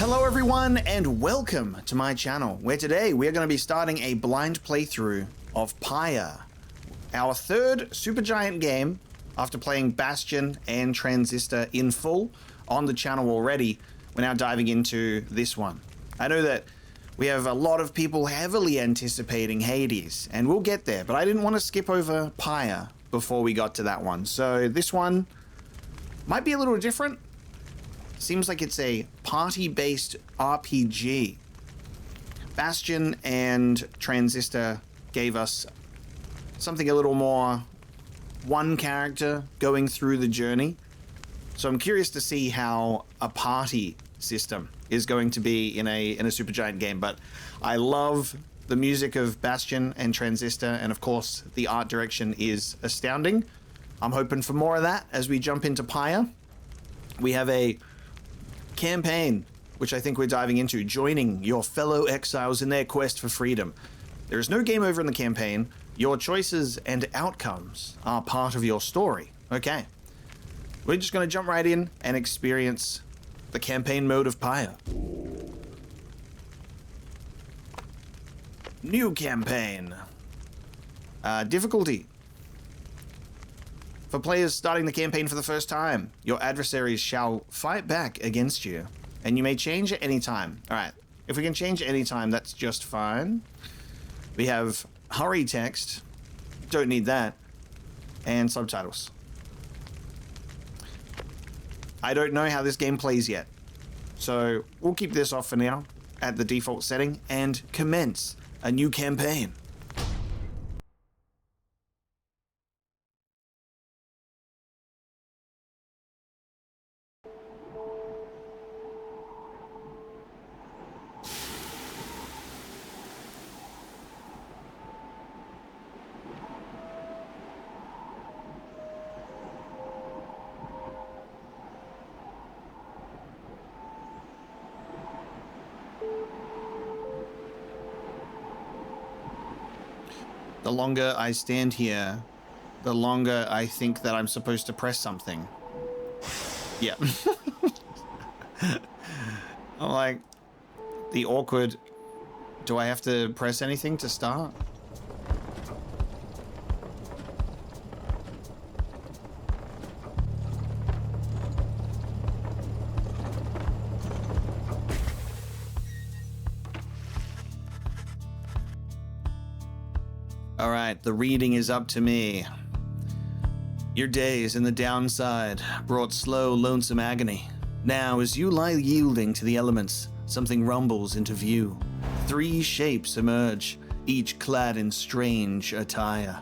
Hello everyone and welcome to my channel, where today we are going to be starting a blind playthrough of Pyre, our third Supergiant game after playing Bastion and Transistor in full on the channel already. We're now diving into this one. I know that we have a lot of people heavily anticipating Hades, and we'll get there, but I didn't want to skip over Pyre before we got to that one. So this one might be a little different. Seems like it's a party-based RPG. Bastion and Transistor gave us something a little more one character going through the journey. So I'm curious to see how a party system is going to be in a Supergiant game. But I love the music of Bastion and Transistor, and of course the art direction is astounding. I'm hoping for more of that as we jump into Pyre. We have a campaign, which I think we're diving into, joining your fellow exiles in their quest for freedom. There is no game over in the campaign. Your choices and outcomes are part of your story. Okay. We're just going to jump right in and experience the campaign mode of Pyre. New campaign. Difficulty. For players starting the campaign for the first time, your adversaries shall fight back against you, and you may change at any time. All right, if we can change at any time, that's just fine. We have hurry text, don't need that, and subtitles. I don't know how this game plays yet, so we'll keep this off for now at the default setting and commence a new campaign. The longer I stand here, the longer I think that I'm supposed to press something. Yeah. I'm like, the awkward, do I have to press anything to start? All right, the reading is up to me. Your days in the downside brought slow, lonesome agony. Now, as you lie yielding to the elements, something rumbles into view. 3 shapes emerge, each clad in strange attire.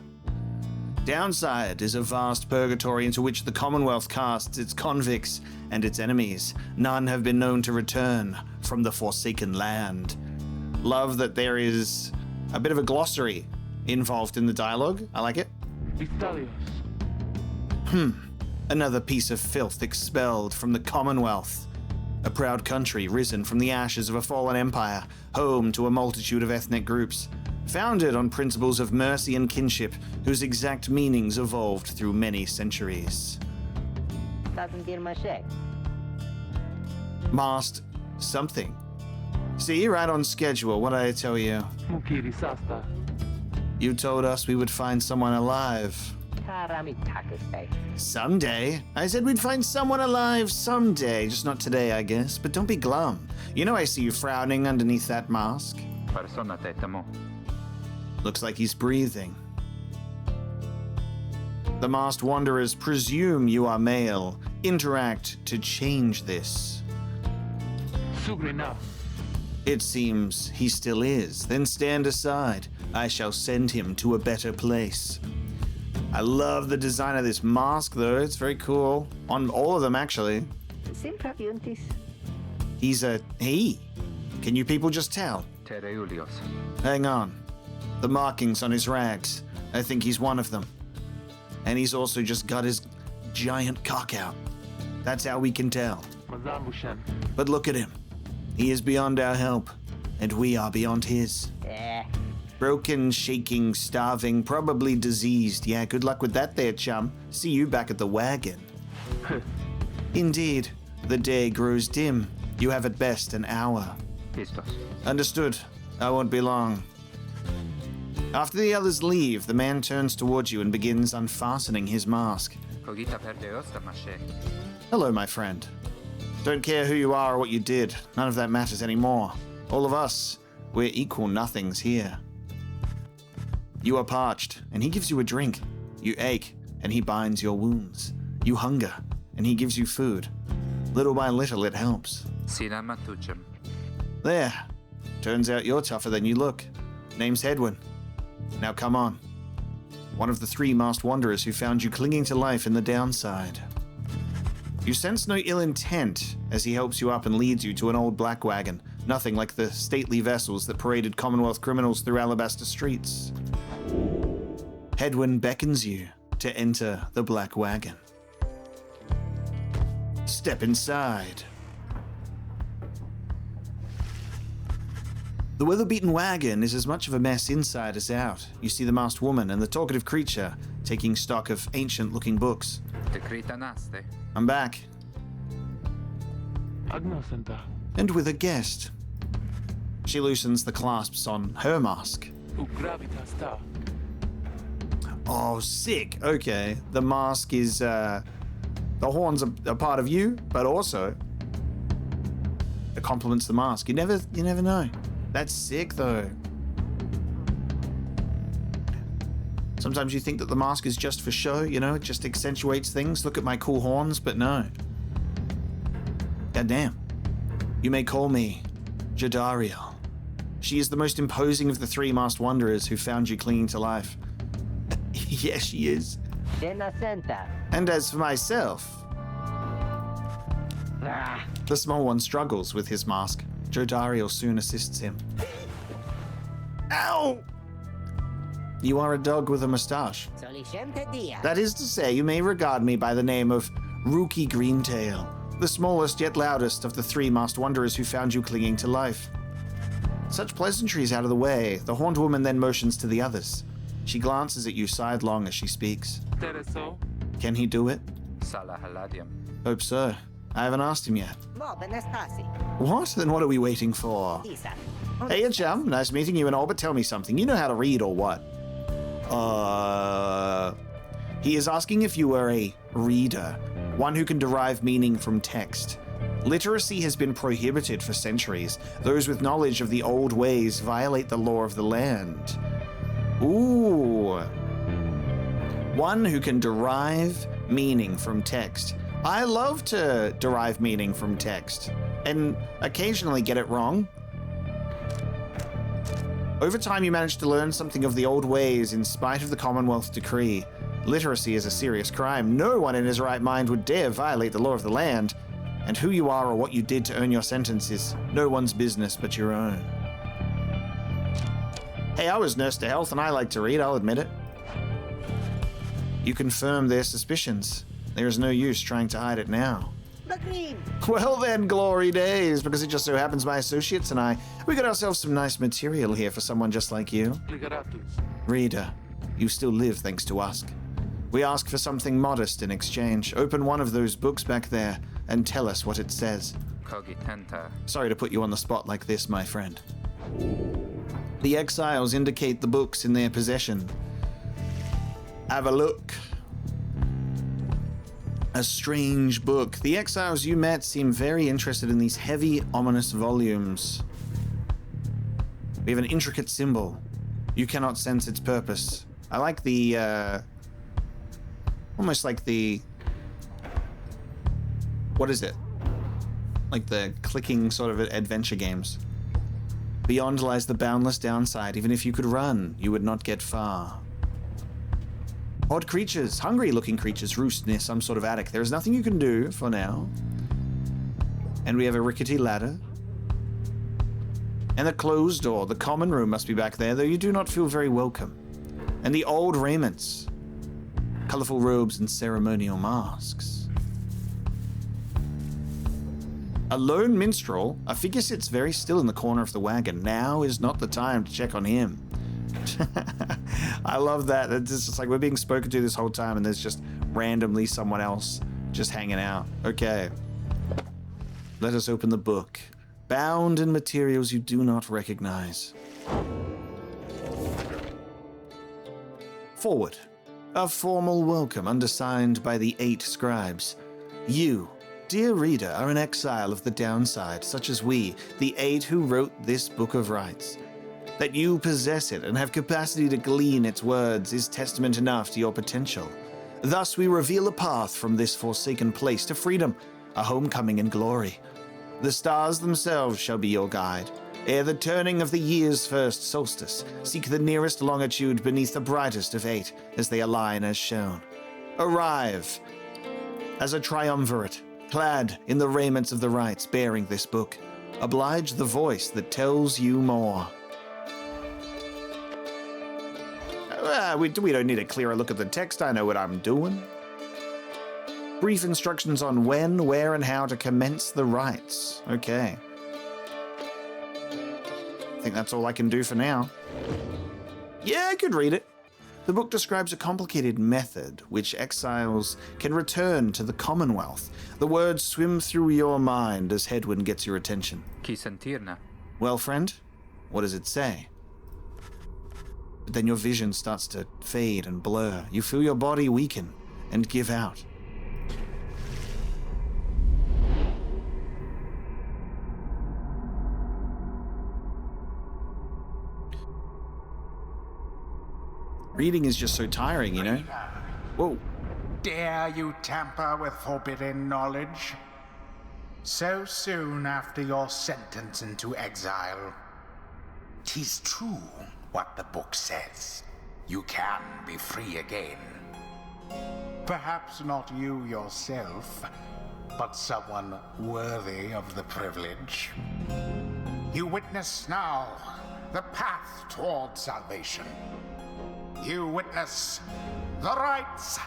Downside is a vast purgatory into which the Commonwealth casts its convicts and its enemies. None have been known to return from the Forsaken Land. Love that there is a bit of a glossary involved in the dialogue. I like it. Another piece of filth expelled from the Commonwealth. A proud country risen from the ashes of a fallen empire, home to a multitude of ethnic groups, founded on principles of mercy and kinship, whose exact meanings evolved through many centuries. Mast something. See, right on schedule. What did I tell you? You told us we would find someone alive. Someday. I said we'd find someone alive someday. Just not today, I guess. But don't be glum. You know I see you frowning underneath that mask. Looks like he's breathing. The masked wanderers presume you are male. Interact to change this. It seems he still is. Then stand aside. I shall send him to a better place. I love the design of this mask, though. It's very cool. On all of them, actually. He's a he. Can you people just tell? Hang on. The markings on his rags. I think he's one of them. And he's also just got his giant cock out. That's how we can tell. But look at him. He is beyond our help, and we are beyond his. Broken, shaking, starving, probably diseased. Yeah, good luck with that there, chum. See you back at the Wagon. Indeed, the day grows dim. You have at best an hour. Listos. Understood. I won't be long. After the others leave, the man turns towards you and begins unfastening his mask. Cogita perde osta, maché. Hello, my friend. Don't care who you are or what you did. None of that matters anymore. All of us, we're equal nothings here. You are parched, and he gives you a drink. You ache, and he binds your wounds. You hunger, and he gives you food. Little by little, it helps. Sina matucem. There. Turns out you're tougher than you look. Name's Hedwyn. Now come on. One of the 3 masked wanderers who found you clinging to life in the downside. You sense no ill intent as he helps you up and leads you to an old black wagon, nothing like the stately vessels that paraded Commonwealth criminals through Alabaster streets. Hedwyn beckons you to enter the black wagon. Step inside. The weather-beaten wagon is as much of a mess inside as out. You see the masked woman and the talkative creature taking stock of ancient-looking books. I'm back. And with a guest. She loosens the clasps on her mask. Oh, sick. Okay. The mask is, the horns are a part of you, but also it complements the mask. You never know. That's sick, though. Sometimes you think that the mask is just for show, it just accentuates things. Look at my cool horns, but no. Goddamn. You may call me Jadariel. She is the most imposing of the 3 masked wanderers who found you clinging to life. Yes, she is. And as for myself... The small one struggles with his mask. Jodariel soon assists him. Ow! You are a dog with a mustache. That is to say, you may regard me by the name of Rookie Greentail, the smallest yet loudest of the 3 masked wanderers who found you clinging to life. Such pleasantries out of the way, the horned woman then motions to the others. She glances at you sidelong as she speaks. Can he do it? Hope so. I haven't asked him yet. What? Then what are we waiting for? Hey, chum. Nice meeting you and all, but tell me something. You know how to read or what? He is asking if you are a reader, one who can derive meaning from text. Literacy has been prohibited for centuries. Those with knowledge of the old ways violate the law of the land. Ooh. One who can derive meaning from text. I love to derive meaning from text, and occasionally get it wrong. Over time, you manage to learn something of the old ways in spite of the Commonwealth decree. Literacy is a serious crime. No one in his right mind would dare violate the law of the land, and who you are or what you did to earn your sentence is no one's business but your own. Hey, I was nursed to health and I like to read, I'll admit it. You confirm their suspicions. There is no use trying to hide it now. Well then, glory days, because it just so happens my associates and I, we got ourselves some nice material here for someone just like you. Reader, you still live thanks to us. We ask for something modest in exchange. Open one of those books back there and tell us what it says. Sorry to put you on the spot like this, my friend. The exiles indicate the books in their possession. Have a look. A strange book. The exiles you met seem very interested in these heavy, ominous volumes. We have an intricate symbol. You cannot sense its purpose. I like the, almost like the... What is it? Like the clicking sort of adventure games. Beyond lies the boundless downside. Even if you could run, you would not get far. Odd creatures, hungry-looking creatures roost near some sort of attic. There is nothing you can do for now. And we have a rickety ladder. And a closed door. The common room must be back there, though you do not feel very welcome. And the old raiments. Colorful robes and ceremonial masks. A lone minstrel. A figure sits very still in the corner of the wagon. Now is not the time to check on him. I love that. It's just like we're being spoken to this whole time and there's just randomly someone else just hanging out. Okay. let us open the book, bound in materials you do not recognize. Forward. A formal welcome undersigned by the 8 scribes. You, dear reader, are an exile of the downside, such as we, the 8 who wrote this book of rites. That you possess it and have capacity to glean its words is testament enough to your potential. Thus we reveal a path from this forsaken place to freedom, a homecoming in glory. The stars themselves shall be your guide. Ere the turning of the year's first solstice, seek the nearest longitude beneath the brightest of 8, as they align as shown. Arrive as a triumvirate, clad in the raiments of the rites, bearing this book. Oblige the voice that tells you more. We don't need a clearer look at the text. I know what I'm doing. Brief instructions on when, where, and how to commence the rites. Okay. I think that's all I can do for now. Yeah, I could read it. The book describes a complicated method which exiles can return to the Commonwealth. The words swim through your mind as Hedwyn gets your attention. Chi sentirne? Well, friend, what does it say? But then your vision starts to fade and blur. You feel your body weaken and give out. Reading is just so tiring, you know? Whoa. Dare you tamper with forbidden knowledge? So soon after your sentence into exile. 'Tis true what the book says. You can be free again. Perhaps not you yourself, but someone worthy of the privilege. You witness now the path toward salvation. You witness the rites,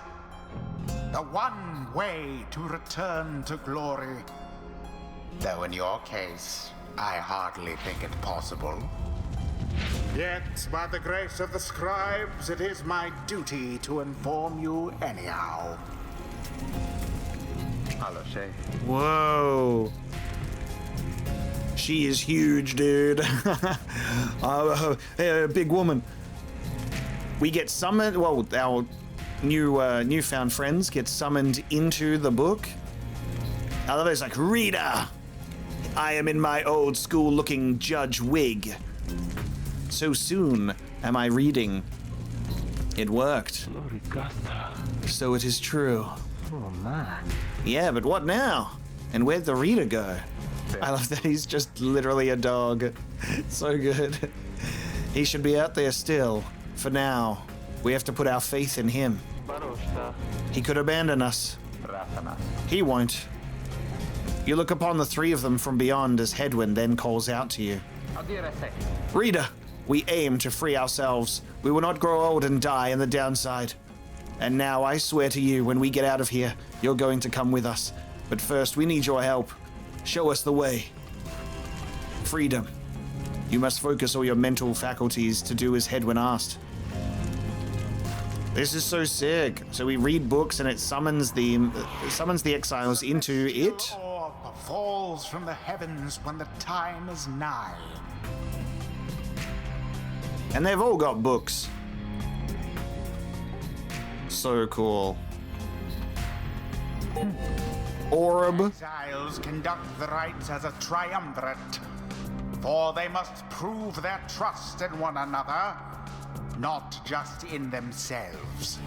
the one way to return to glory. Though in your case, I hardly think it possible. Yet, by the grace of the scribes, it is my duty to inform you anyhow. Whoa. She is huge, dude. A big woman. We get summoned, well, our newfound friends get summoned into the book. I love it, it's like, reader, I am in my old school looking judge wig. So soon am I reading. It worked. So it is true. Oh man. Yeah, but what now? And where'd the reader go? I love that he's just literally a dog. So good. He should be out there still. For now, we have to put our faith in him. He could abandon us. He won't. You look upon the 3 of them from beyond as Hedwyn then calls out to you. Reader, we aim to free ourselves. We will not grow old and die in the downside. And now I swear to you, when we get out of here, you're going to come with us. But first, we need your help. Show us the way. Freedom. You must focus all your mental faculties to do as Hedwyn asked. This is so sick. So we read books and it summons the exiles into it. The orb falls from the heavens when the time is nigh. And they've all got books. So cool. Orb. Exiles conduct the rites as a triumvirate, for they must prove their trust in one another, not just in themselves.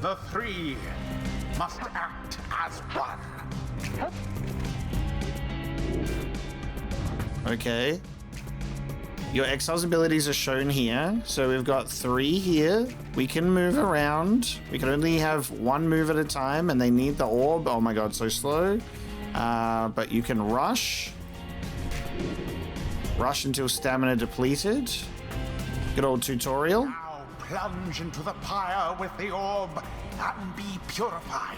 The 3 must act as one. Okay. Your exile's abilities are shown here. So we've got 3 here. We can move around. We can only have 1 move at a time, and they need the orb. Oh my god, so slow. But you can rush. Rush until stamina depleted. Good old tutorial. Now plunge into the pyre with the orb and be purified.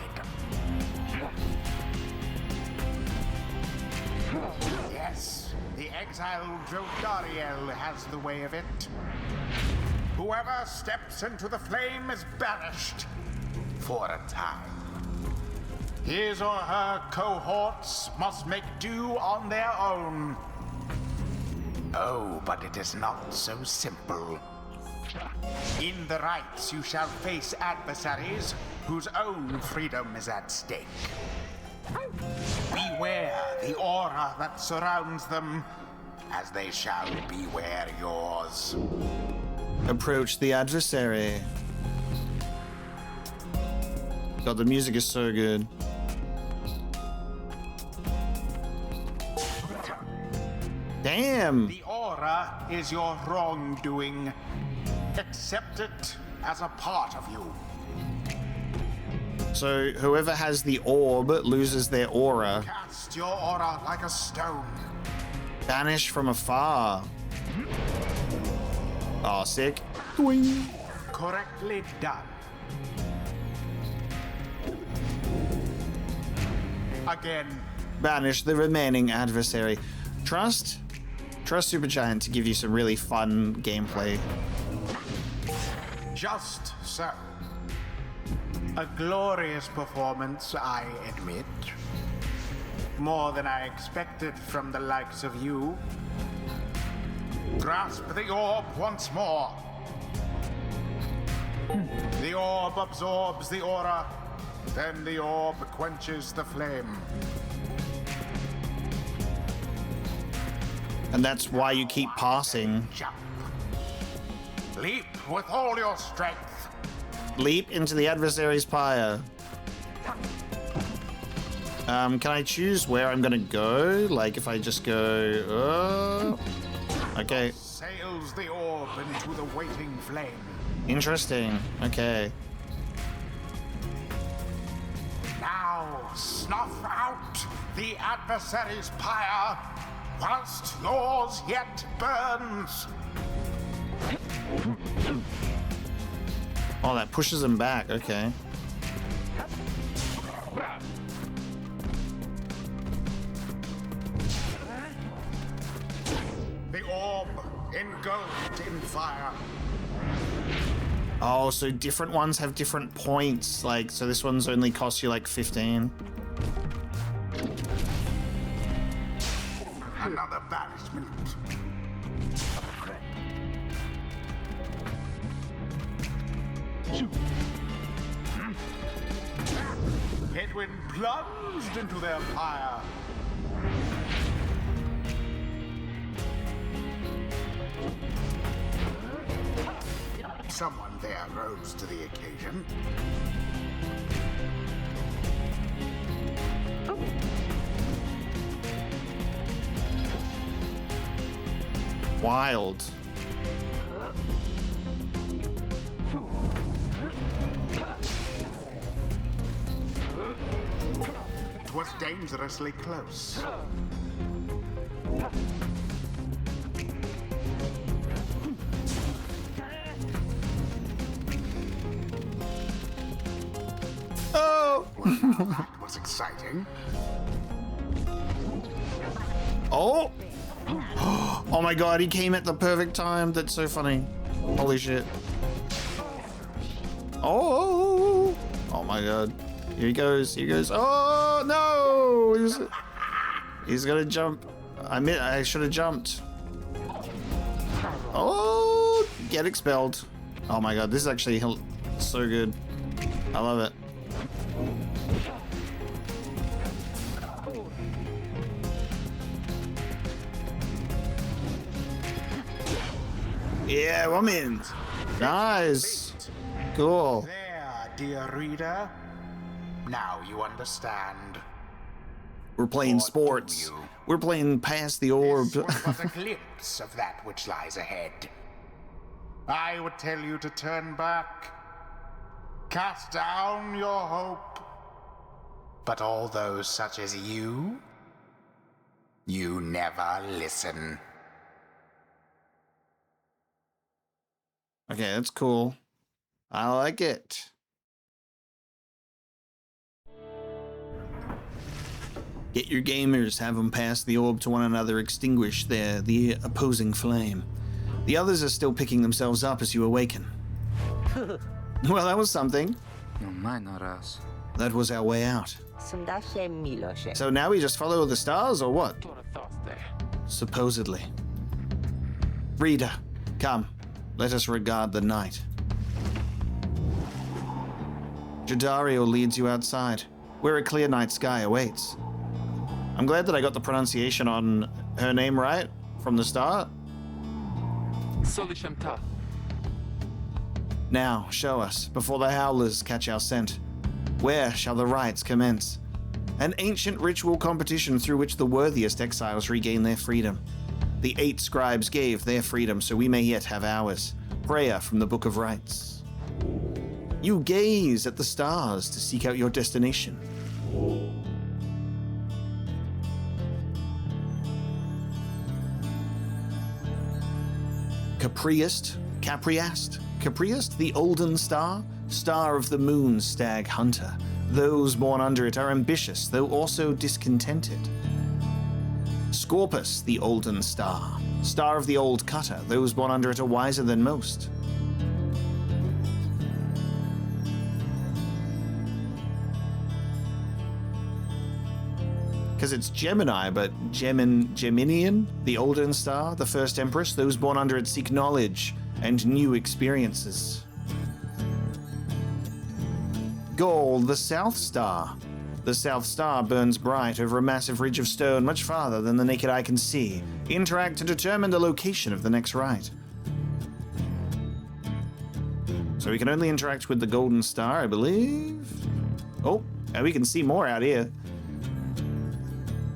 Yes, the exiled Jodariel has the way of it. Whoever steps into the flame is banished for a time. His or her cohorts must make do on their own. Oh, but it is not so simple. In the Rites, you shall face adversaries whose own freedom is at stake. Beware the aura that surrounds them, as they shall beware yours. Approach the adversary. God, the music is so good. Damn! The aura is your wrongdoing. Accept it as a part of you. So whoever has the orb loses their aura. Cast your aura like a stone. Banish from afar. Oh, sick. Doing. Correctly done. Again. Banish the remaining adversary. Trust Supergiant to give you some really fun gameplay. Just so. A glorious performance, I admit. More than I expected from the likes of you. Grasp the orb once more. The orb absorbs the aura, then the orb quenches the flame. And that's why you keep passing. Jump. Leap with all your strength. Leap into the adversary's pyre. Can I choose where I'm gonna go? Like if I just go... Okay. Sails the orb into the waiting flame. Interesting. Okay. Now snuff out the adversary's pyre whilst yours yet burns. Oh, that pushes him back. Okay. The orb engulfed in fire. Oh, so different ones have different points. Like, so this one's only costs you like 15. Another banishment. Headwind plunged into their pyre. Someone there rose to the occasion. Wild. It was dangerously close. Oh! Well, now that was exciting. Oh! Oh my god, he came at the perfect time. That's so funny. Holy shit. Oh! Oh my god. Here he goes. Here he goes. Oh no! He's gonna jump. I should have jumped. Oh! Get expelled. Oh my god, this is actually so good. I love it. Yeah, I'm in. Nice. Cool. There, dear reader. Now you understand. We're playing Or sports. do you? We're playing past the orb. This was but a glimpse of that which lies ahead. I would tell you to turn back. Cast down your hope. But all those such as you never listen. Okay, that's cool. I like it. Get your gamers, have them pass the orb to one another, extinguish the opposing flame. The others are still picking themselves up as you awaken. Well, that was something. No mai naraz. That was our way out. So now we just follow the stars, or what? Supposedly. Reader, come. Let us regard the night. Jadario leads you outside, where a clear night sky awaits. I'm glad that I got the pronunciation on her name right from the start. Now, show us, before the howlers catch our scent. Where shall the rites commence? An ancient ritual competition through which the worthiest exiles regain their freedom. The 8 scribes gave their freedom, so we may yet have ours. Prayer from the Book of Rites. You gaze at the stars to seek out your destination. Capriast, the Olden Star, star of the moon stag hunter. Those born under it are ambitious, though also discontented. Scorpus, the Olden Star, star of the old cutter. Those born under it are wiser than most. Because it's Gemini, but Geminian, the Olden Star, the first Empress. Those born under it seek knowledge and new experiences. Gaul, the South Star. The South Star burns bright over a massive ridge of stone much farther than the naked eye can see. Interact to determine the location of the next rite. So we can only interact with the Golden Star, I believe. Oh, and we can see more out here.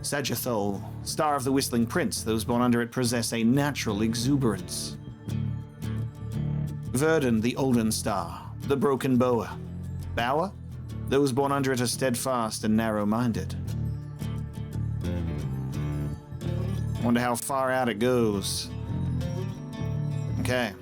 Sagittol, star of the Whistling Prince. Those born under it possess a natural exuberance. Verdun, the Olden Star, the Broken Boa. Bower? Those born under it are steadfast and narrow-minded. Wonder how far out it goes. Okay.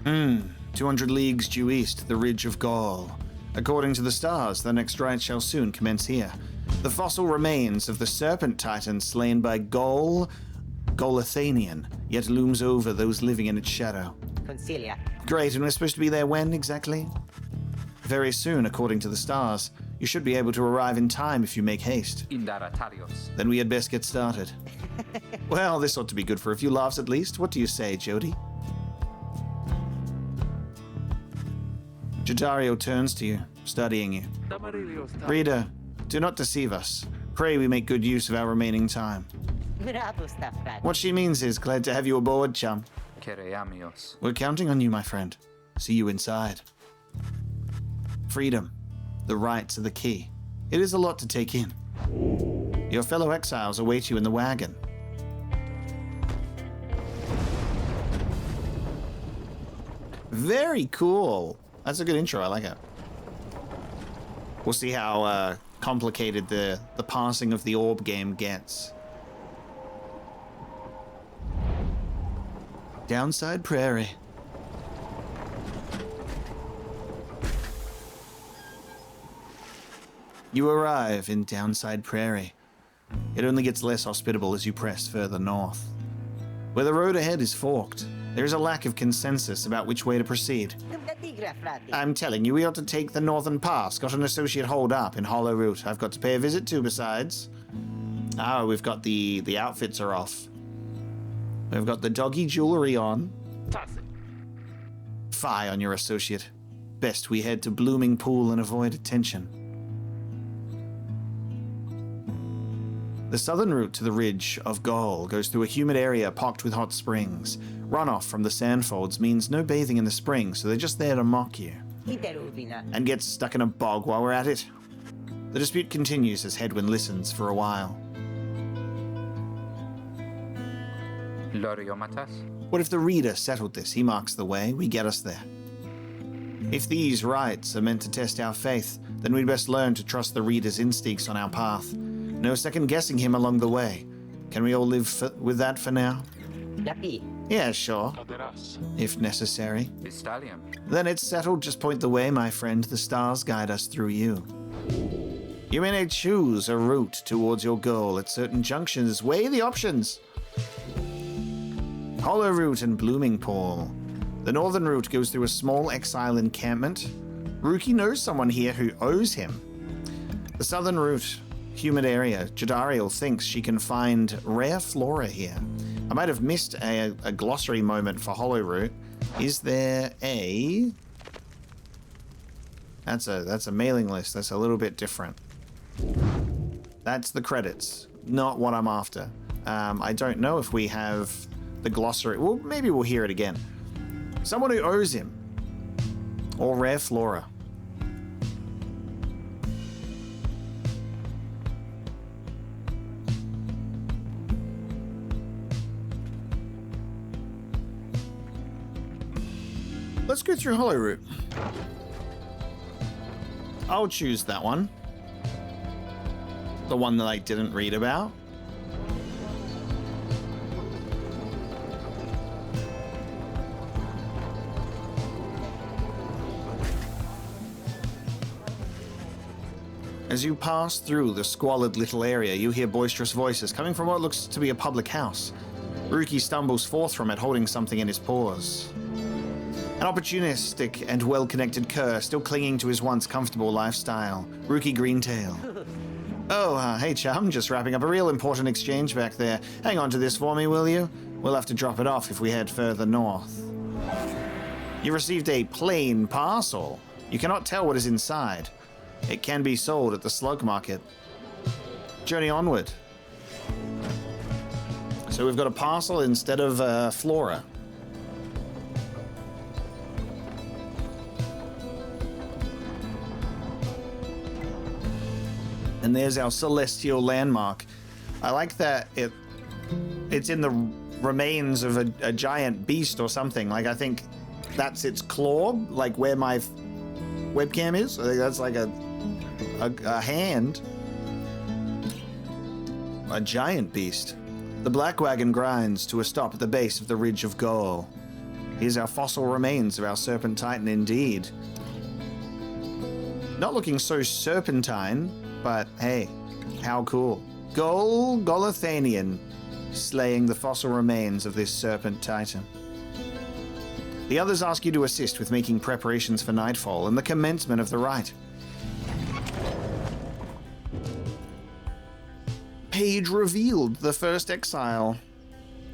Hmm. 200 leagues due east, the ridge of Gaul. According to the stars, the next rite shall soon commence here. The fossil remains of the serpent titan slain by Golathanian, yet looms over those living in its shadow. Concilia. Great, and we're supposed to be there when, exactly? Very soon, according to the stars. You should be able to arrive in time if you make haste. Indaratarios. Then we had best get started. Well, this ought to be good for a few laughs at least. What do you say, Jody? Jadario turns to you, studying you. Reader, do not deceive us. Pray we make good use of our remaining time. What she means is, glad to have you aboard, chum. Kereamios. We're counting on you, my friend. See you inside. Freedom. The rites are the key. It is a lot to take in. Your fellow exiles await you in the wagon. Very cool. That's a good intro. I like it. We'll see how complicated the passing of the orb game gets. Downside Prairie. You arrive in Downside Prairie. It only gets less hospitable as you press further north. Where the road ahead is forked, there is a lack of consensus about which way to proceed. I'm telling you, we ought to take the northern pass. Got an associate hold up in Hollow Root. I've got to pay a visit to besides. Ah, we've got the outfits are off. We've got the doggy jewelry on. Fie on your associate. Best we head to Blooming Pool and avoid attention. The southern route to the ridge of Gaul goes through a humid area pocked with hot springs. Runoff from the sandfolds means no bathing in the spring, so they're just there to mock you. And get stuck in a bog while we're at it. The dispute continues as Hedwyn listens for a while. Loriomatas. What if the reader settled this? He marks the way, we get us there. If these rites are meant to test our faith, then we'd best learn to trust the reader's instincts on our path. No second-guessing him along the way. Can we all live with that for now? Yeah, sure. Aderas. If necessary. Vistallium. Then it's settled. Just point the way, my friend. The stars guide us through you. You may choose a route towards your goal. At certain junctions, weigh the options. Hollow Route and Blooming Pool. The northern route goes through a small exile encampment. Rookie knows someone here who owes him. The southern route, humid area. Jadariel thinks she can find rare flora here. I might have missed a glossary moment for Hollow Route. Is there a... That's a mailing list. That's a little bit different. That's the credits, not what I'm after. I don't know if we have the glossary. Well, maybe we'll hear it again. Someone who owes him. Or rare flora. Let's go through Hollow Route. I'll choose that one. The one that I didn't read about. As you pass through the squalid little area, you hear boisterous voices coming from what looks to be a public house. Rookie stumbles forth from it, holding something in his paws. An opportunistic and well-connected cur, still clinging to his once comfortable lifestyle. Rookie Greentail. Oh, hey chum, just wrapping up a real important exchange back there. Hang on to this for me, will you? We'll have to drop it off if we head further north. You received a plain parcel. You cannot tell what is inside. It can be sold at the Slug market. Journey onward. So we've got a parcel instead of flora. And there's our celestial landmark. I like that it's in the remains of a giant beast or something. Like, I think that's its claw, like where my webcam is. I think that's like a hand. A giant beast. The black wagon grinds to a stop at the base of the Ridge of Gaul. Here's our fossil remains of our serpent titan indeed. Not looking so serpentine, but hey, how cool. Golathanian, slaying the fossil remains of this serpent titan. The others ask you to assist with making preparations for nightfall and the commencement of the rite. Page revealed, the first exile.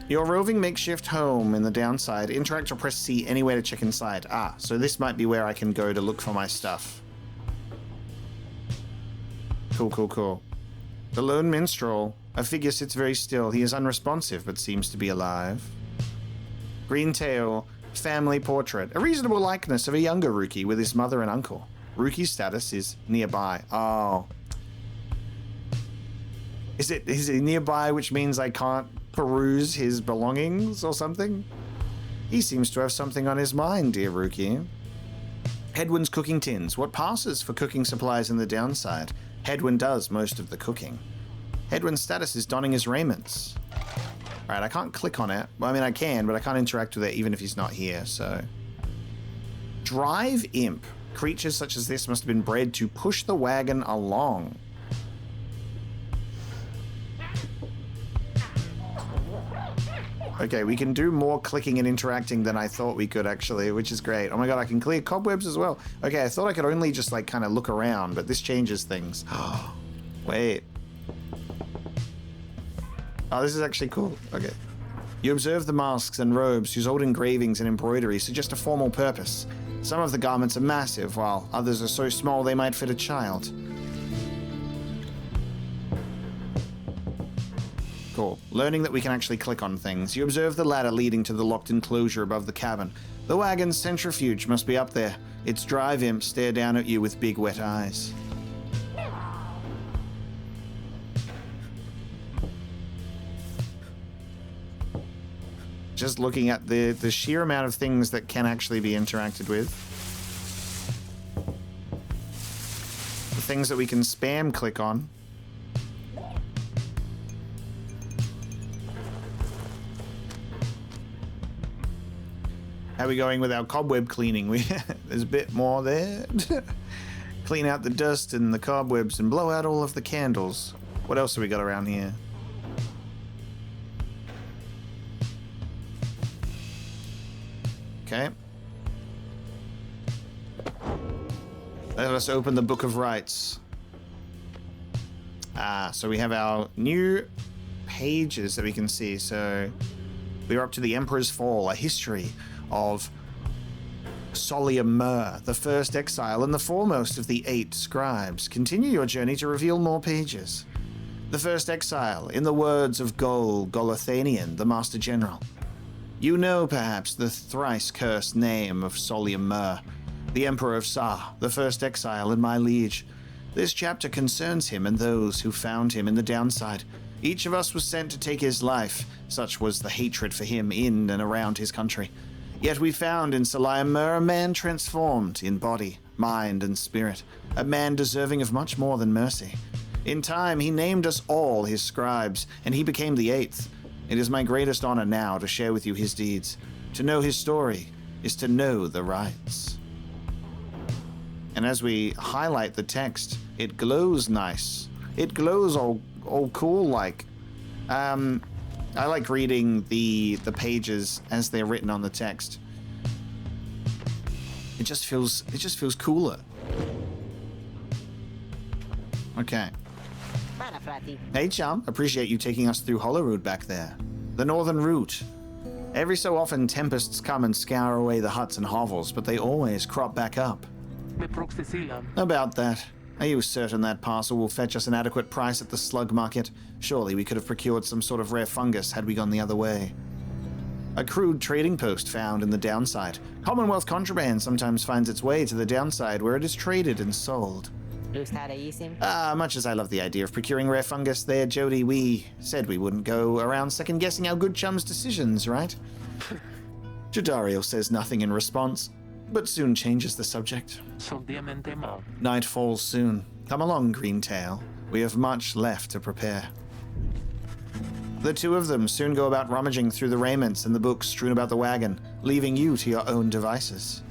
Your roving makeshift home in the downside. Interact or press C anywhere to check inside. Ah, so this might be where I can go to look for my stuff. Cool, cool, cool. The lone minstrel. A figure sits very still. He is unresponsive, but seems to be alive. Green tail. Family portrait. A reasonable likeness of a younger Rookie with his mother and uncle. Rookie's status is nearby. Oh. Is it nearby, which means I can't peruse his belongings or something? He seems to have something on his mind, dear Rookie. Hedwin's cooking tins. What passes for cooking supplies in the downside? Hedwin does most of the cooking. Hedwin's status is donning his raiments. Alright, I can't click on it. Well, I mean, I can, but I can't interact with it even if he's not here, so... Drive Imp. Creatures such as this must have been bred to push the wagon along. Okay, we can do more clicking and interacting than I thought we could, actually, which is great. Oh my god, I can clear cobwebs as well. Okay, I thought I could only just, like, kind of look around, but this changes things. Wait. Oh, this is actually cool. Okay. You observe the masks and robes whose old engravings and embroidery suggest a formal purpose. Some of the garments are massive, while others are so small they might fit a child. Cool. Learning that we can actually click on things. You observe the ladder leading to the locked enclosure above the cabin. The wagon's centrifuge must be up there. Its drive imps stare down at you with big wet eyes. Just looking at the sheer amount of things that can actually be interacted with. The things that we can spam click on. How are we going with our cobweb cleaning? There's a bit more there. Clean out the dust and the cobwebs and blow out all of the candles. What else have we got around here? Okay. Let us open the Book of Rites. So we have our new pages that we can see. So we're up to the Emperor's Fall, a history of Soliamur, the first exile and the foremost of the 8 scribes. Continue your journey to reveal more pages. The first exile, in the words of Golothanian, the Master General. You know, perhaps, the thrice cursed name of Soliamur, the Emperor of Sa, the first exile and my liege. This chapter concerns him and those who found him in the downside. Each of us was sent to take his life, such was the hatred for him in and around his country. Yet we found in Soliamur a man transformed in body, mind, and spirit, a man deserving of much more than mercy. In time, he named us all his scribes, and he became the 8th. It is my greatest honor now to share with you his deeds. To know his story is to know the rites. And as we highlight the text, it glows nice. It glows all cool like. I like reading the pages as they're written on the text. It just feels cooler. Okay. Hey chum, appreciate you taking us through Hollowrood back there. The northern route. Every so often tempests come and scour away the huts and hovels, but they always crop back up. About that. Are you certain that parcel will fetch us an adequate price at the Slug market? Surely we could have procured some sort of rare fungus had we gone the other way. A crude trading post found in the downside. Commonwealth contraband sometimes finds its way to the downside where it is traded and sold. Much as I love the idea of procuring rare fungus there, Jody, we said we wouldn't go around second-guessing our good chum's decisions, right? Jadario says nothing in response, but soon changes the subject. Night falls soon. Come along, Greentail. We have much left to prepare. The two of them soon go about rummaging through the raiments and the books strewn about the wagon, leaving you to your own devices.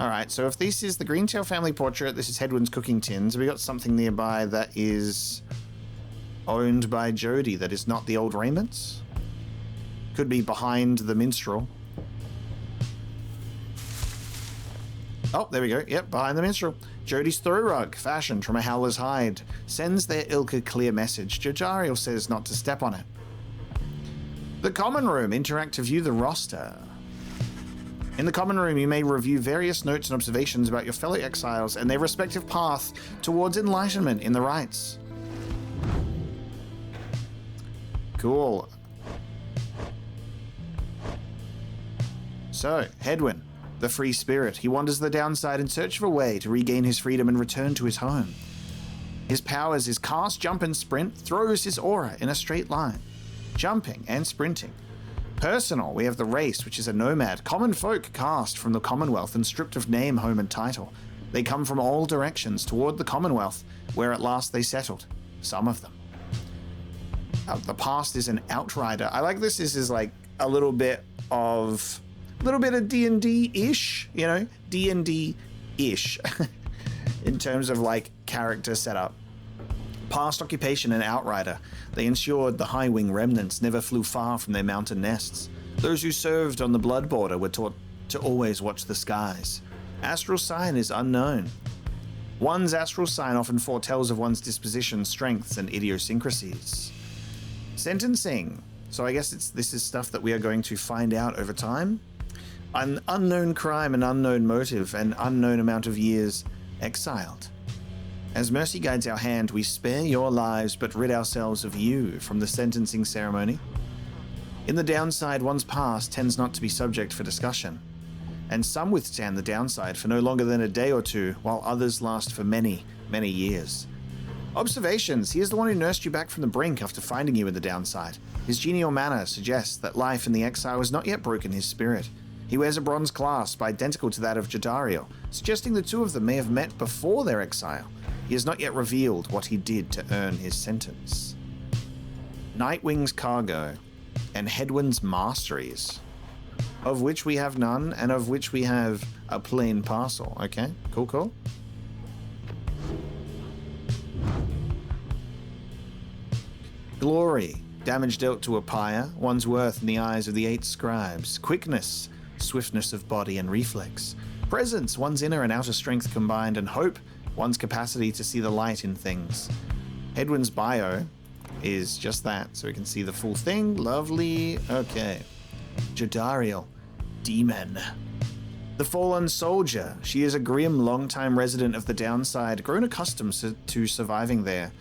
Alright, so if this is the Greentail family portrait, this is Hedwin's cooking tins. We got something nearby that is owned by Jody that is not the old raiments. Could be behind the minstrel. Oh, there we go. Yep, behind the minstrel. Jody's throw rug, fashioned from a howler's hide, sends their ilk a clear message. Jajariel says not to step on it. The common room, interact to view the roster. In the common room, you may review various notes and observations about your fellow exiles and their respective path towards enlightenment in the rites. Cool. So, Hedwin, the free spirit, he wanders the downside in search of a way to regain his freedom and return to his home. His powers is cast, jump, and sprint, throws his aura in a straight line, jumping and sprinting. Personal, we have the race, which is a nomad. Common folk cast from the Commonwealth and stripped of name, home, and title. They come from all directions toward the Commonwealth, where at last they settled. Some of them. The past is an outrider. I like this. This is like a little bit of D&D-ish, you know? D&D-ish in terms of like character setup. Past occupation and outrider. They ensured the high wing remnants never flew far from their mountain nests. Those who served on the blood border were taught to always watch the skies. Astral sign is unknown. One's astral sign often foretells of one's disposition, strengths, and idiosyncrasies. Sentencing. So I guess this is stuff that we are going to find out over time. An unknown crime, an unknown motive, an unknown amount of years exiled. As mercy guides our hand, we spare your lives but rid ourselves of you from the sentencing ceremony. In the downside, one's past tends not to be subject for discussion, and some withstand the downside for no longer than a day or two, while others last for many, many years. Observations. He is the one who nursed you back from the brink after finding you in the downside. His genial manner suggests that life in the exile has not yet broken his spirit. He wears a bronze clasp identical to that of Jadario, suggesting the two of them may have met before their exile. He has not yet revealed what he did to earn his sentence. Nightwings cargo. and Headwind's Masteries, of which we have none, and of which we have a plain parcel. Okay, cool, cool. Glory, damage dealt to a pyre, one's worth in the eyes of the 8 scribes. Quickness, swiftness of body and reflex. Presence, one's inner and outer strength combined, and hope, one's capacity to see the light in things. Headwind's bio is just that, so we can see the full thing. Lovely. Okay. Jadariel, demon. The Fallen Soldier. She is a grim, long-time resident of the Downside, grown accustomed to surviving there.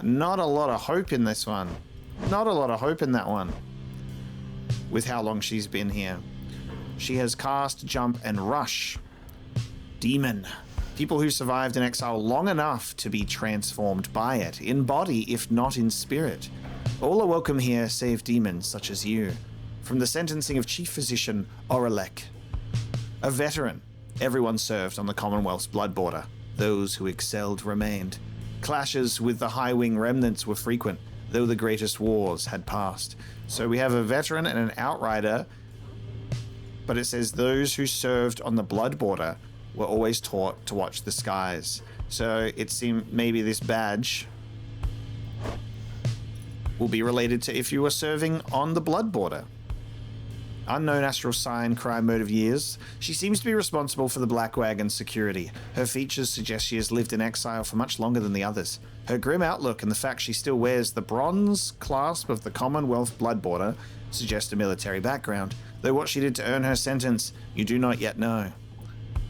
Not a lot of hope in this one. Not a lot of hope in that one, with how long she's been here. She has cast, jump, and rush. Demon. People who survived in exile long enough to be transformed by it, in body if not in spirit. All are welcome here save demons such as you. From the sentencing of Chief Physician Oralek. A veteran. Everyone served on the Commonwealth's blood border. Those who excelled remained. Clashes with the High Wing remnants were frequent, though the greatest wars had passed. So we have a veteran and an outrider, but it says those who served on the blood border were always taught to watch the skies. So it seemed maybe this badge will be related to if you were serving on the blood border. Unknown astral sign, crime mode of years. She seems to be responsible for the Black Wagon's security. Her features suggest she has lived in exile for much longer than the others. Her grim outlook and the fact she still wears the bronze clasp of the Commonwealth blood border suggest a military background, though what she did to earn her sentence, you do not yet know.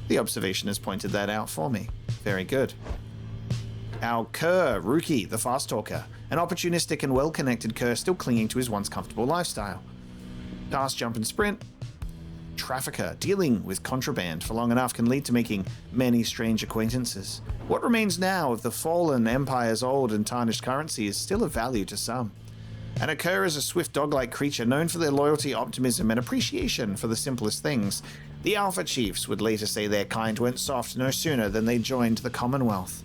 The observation has pointed that out for me. Very good. Our Kerr, Rookie, the fast talker. An opportunistic and well-connected Kerr still clinging to his once comfortable lifestyle. Pass, jump, and sprint. Trafficker, dealing with contraband for long enough can lead to making many strange acquaintances. What remains now of the fallen Empire's old and tarnished currency is still of value to some. And a Kerr is a swift dog-like creature known for their loyalty, optimism, and appreciation for the simplest things. The Alpha Chiefs would later say their kind went soft no sooner than they joined the Commonwealth.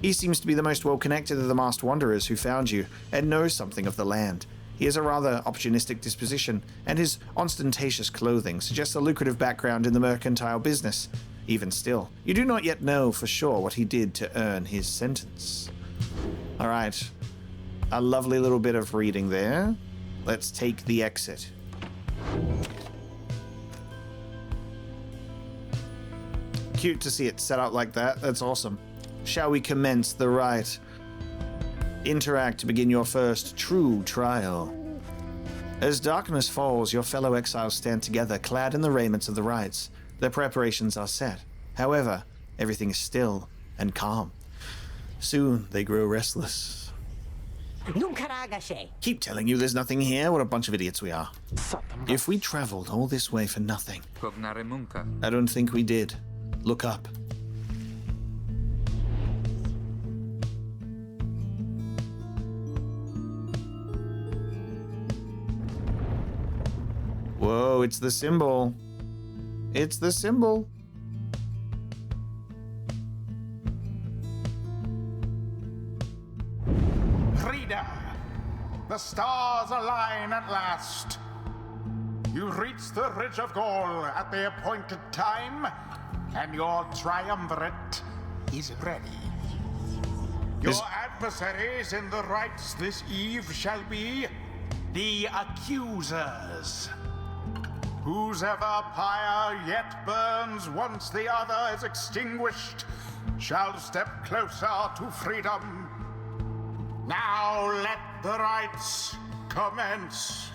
He seems to be the most well-connected of the masked wanderers who found you, and knows something of the land. He has a rather opportunistic disposition, and his ostentatious clothing suggests a lucrative background in the mercantile business. Even still, you do not yet know for sure what he did to earn his sentence. Alright, a lovely little bit of reading there. Let's take the exit. Cute to see it set up like that, that's awesome. Shall we commence the rite? Interact to begin your first true trial. As darkness falls, your fellow exiles stand together, clad in the raiments of the rites. Their preparations are set. However, everything is still and calm. Soon they grow restless. Keep telling you there's nothing here. What a bunch of idiots we are. If we traveled all this way for nothing, I don't think we did. Look up. Whoa, it's the symbol. It's the symbol. Freedom! The stars align at last. You reach the Ridge of Gaul at the appointed time, and your triumvirate is ready. Your adversaries in the rites this eve shall be the Accusers. Whose ever pyre yet burns once the other is extinguished shall step closer to freedom. Now let the rites commence.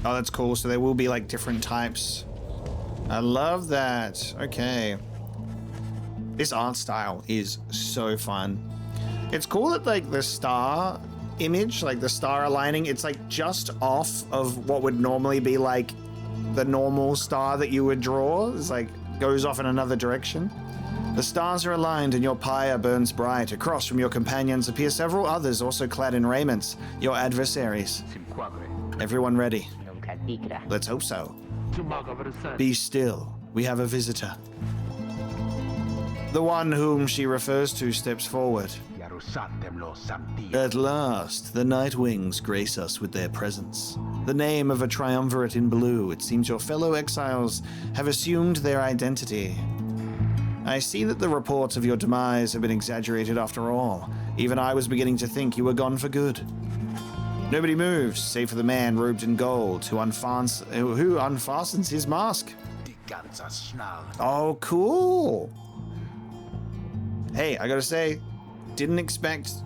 Oh, that's cool. So there will be like different types. I love that. Okay. This art style is so fun. It's cool that like the star image, like the star aligning, it's like just off of what would normally be like the normal star that you would draw. It's like goes off in another direction. The stars are aligned and your pyre burns bright. Across from your companions appear several others also clad in raiments, your adversaries. Everyone ready? Let's hope so. Be still. We have a visitor. The one whom she refers to steps forward. At last, the Nightwings grace us with their presence. The name of a triumvirate in blue, it seems your fellow exiles have assumed their identity. I see that the reports of your demise have been exaggerated after all. Even I was beginning to think you were gone for good. Nobody moves, save for the man robed in gold who unfastens his mask. Oh, cool. Hey, I gotta say, didn't expect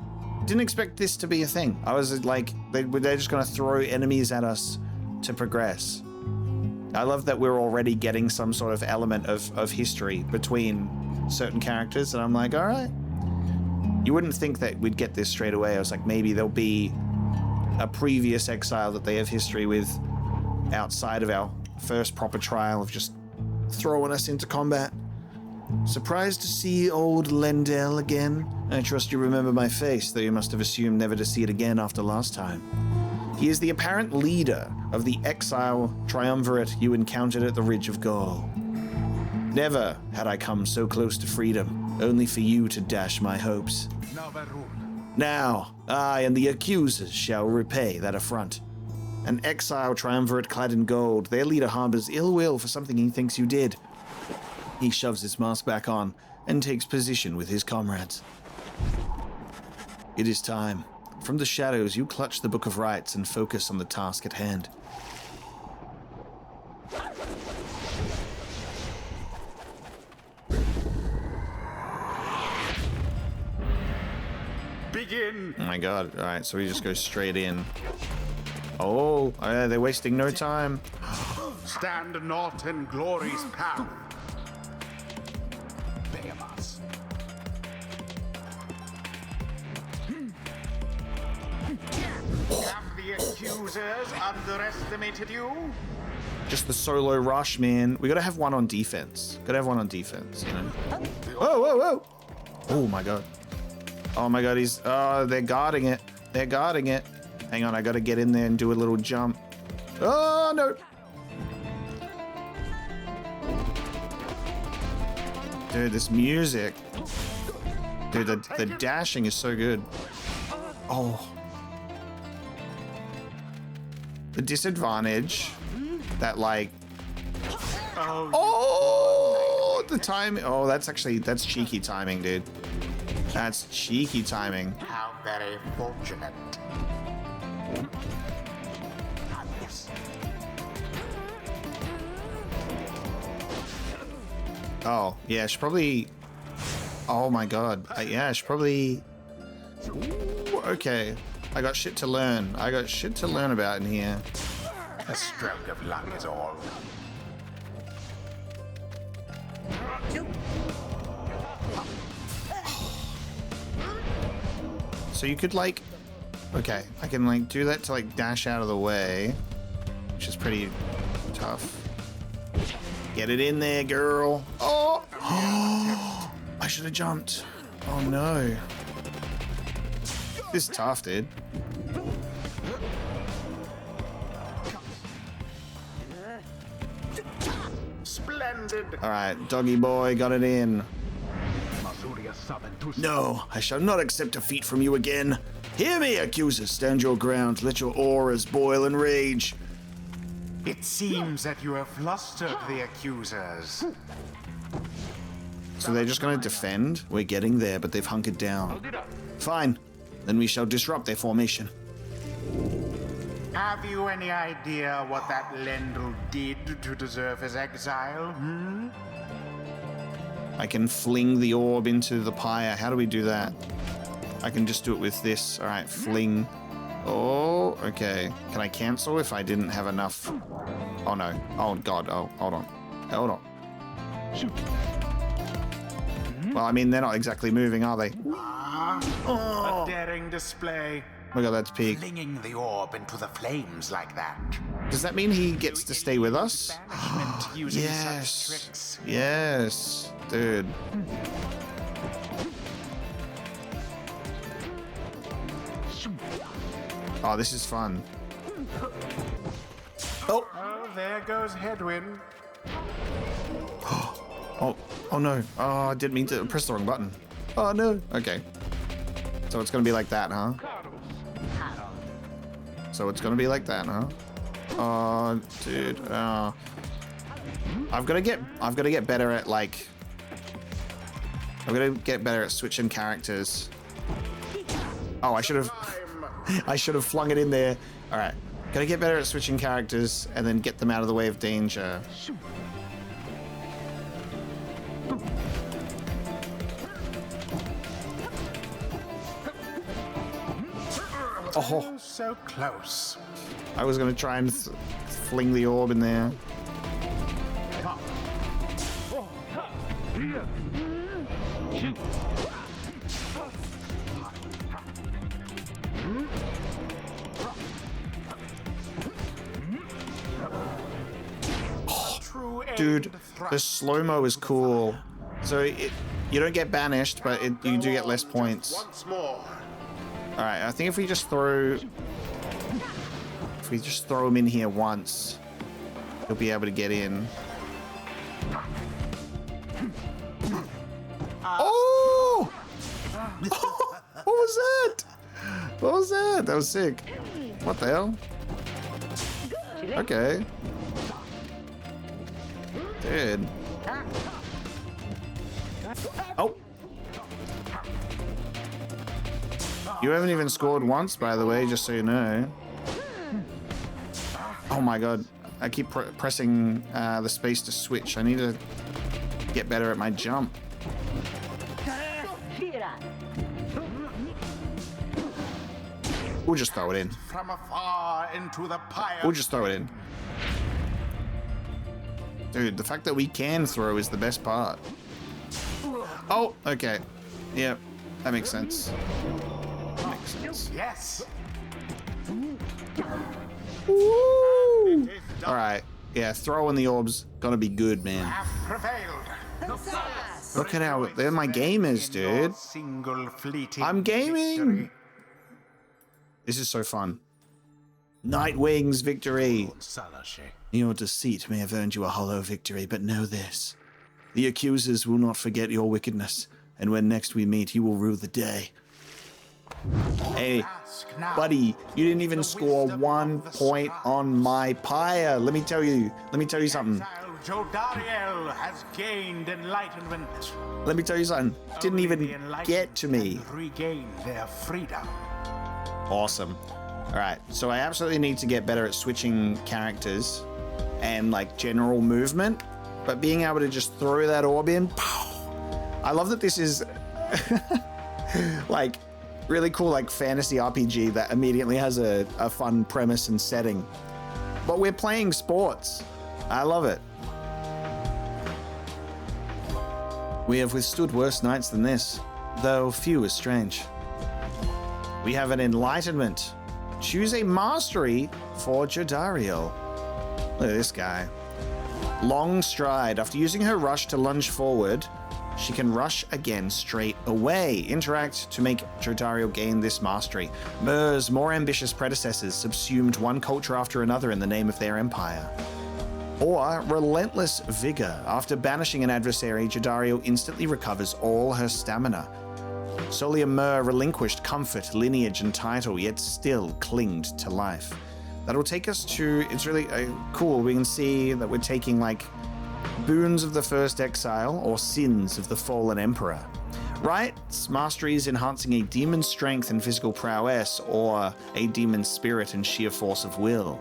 this to be a thing. I was like, they're just gonna throw enemies at us to progress. I love that we're already getting some sort of element of history between certain characters, and I'm like, all right. You wouldn't think that we'd get this straight away. I was like, maybe there'll be a previous exile that they have history with outside of our first proper trial of just throwing us into combat. Surprised to see old Lendell again? I trust you remember my face, though you must have assumed never to see it again after last time. He is the apparent leader of the exile triumvirate you encountered at the Ridge of Gaul. Never had I come so close to freedom, only for you to dash my hopes. Now, I and the Accusers shall repay that affront. An exile triumvirate clad in gold, their leader harbors ill will for something he thinks you did. He shoves his mask back on and takes position with his comrades. It is time. From the shadows, you clutch the Book of Rites and focus on the task at hand. Begin! Oh my god. Alright, so we just go straight in. Oh, they're wasting no time. Stand not in glory's path. Behemoths. Have the Accusers underestimated you? Just the solo rush, man. We gotta have one on defense. Gotta have one on defense, you know? Whoa, whoa, whoa! Oh my god. Oh my god, they're guarding it. They're guarding it. Hang on, I gotta get in there and do a little jump. Oh, no! Dude, this music. Dude, the dashing is so good. Oh. The disadvantage that, like... Oh! The time... Oh, that's cheeky timing, dude. That's cheeky timing. How very fortunate. Oh, yeah, she probably... Oh my god. Yeah, she probably... Ooh, okay. I got shit to learn. I got shit to learn about in here. A stroke of luck is all. So you could, like... Okay, I can, like, do that to, like, dash out of the way. Which is pretty tough. Get it in there, girl. Oh! I should have jumped. Oh, no. This is tough, dude. Splendid. All right, doggy boy, got it in. No, I shall not accept defeat from you again. Hear me, Accusers, stand your ground. Let your auras boil and rage. It seems that you have flustered the Accusers. So they're just going to defend? We're getting there, but they've hunkered down. Fine. Then we shall disrupt their formation. Have you any idea what that Lendl did to deserve his exile? I can fling the orb into the pyre. How do we do that? I can just do it with this. All right, fling. Oh, okay. Can I cancel if I didn't have enough? Oh, no. Oh, God. Oh, hold on. Hold on. Well, I mean, they're not exactly moving, are they? A daring display. Oh my God, that's peak. Flinging the orb into the flames like that. Does that mean he gets to stay with us? Using such Yes. tricks. Yes. Dude. Oh, this is fun. Oh. Oh, there goes Headwind. Oh no. Oh, I didn't mean to press the wrong button. Oh no. Okay. So it's gonna be like that, huh? So it's gonna be like that, huh? Oh, dude. I've got to get better at like. I've got to get better at switching characters. Oh, I should have flung it in there. All right, gotta get better at switching characters and then get them out of the way of danger. Oh, so close. I was gonna try and fling the orb in there. Dude, the slow-mo is cool. So you don't get banished, but you do get less points. Once more. All right, I think if we just throw him in here once, he'll be able to get in. Oh! What was that? What was that? That was sick. What the hell? Okay. Dude. Oh. You haven't even scored once, by the way, just so you know. Oh my god. I keep pressing the space to switch. I need to get better at my jump. We'll just throw it in. From afar into the pyre. We'll just throw it in. Dude, the fact that we can throw is the best part. Oh, okay. Yep, that makes sense. Makes sense. Yes. Woo! All right. Yeah, throwing the orbs gonna be good, man. Have prevailed. Look at how there my game is, dude. Single fleeting I'm gaming. victory. This is so fun. Nightwings victory. Your deceit may have earned you a hollow victory, but know this. The Accusers will not forget your wickedness, and when next we meet, you will rue the day. Hey, buddy, you didn't even score 1 point on my Pyre. Let me tell you something. Exile Jaur has gained enlightenment. Let me tell you something. Didn't Only even the enlightened get to me. can regain their freedom. Awesome. All right, so I absolutely need to get better at switching characters and like general movement, but being able to just throw that orb in. I love that this is like really cool, like fantasy RPG that immediately has a fun premise and setting. But we're playing sports. I love it. We have withstood worse nights than this, though few is strange. We have an Enlightenment. Choose a mastery for Jodariel. Look at this guy. Long stride. After using her rush to lunge forward, she can rush again straight away. Interact to make Jodariel gain this mastery. Myr's more ambitious predecessors subsumed one culture after another in the name of their empire. Or Relentless Vigor. After banishing an adversary, Jodariel instantly recovers all her stamina. Solia Myr relinquished comfort, lineage, and title, yet still clinged to life. That'll take us to, it's really cool. We can see that we're taking like boons of the first exile or sins of the fallen emperor. Rites, masteries enhancing a demon's strength and physical prowess, or a demon's spirit and sheer force of will.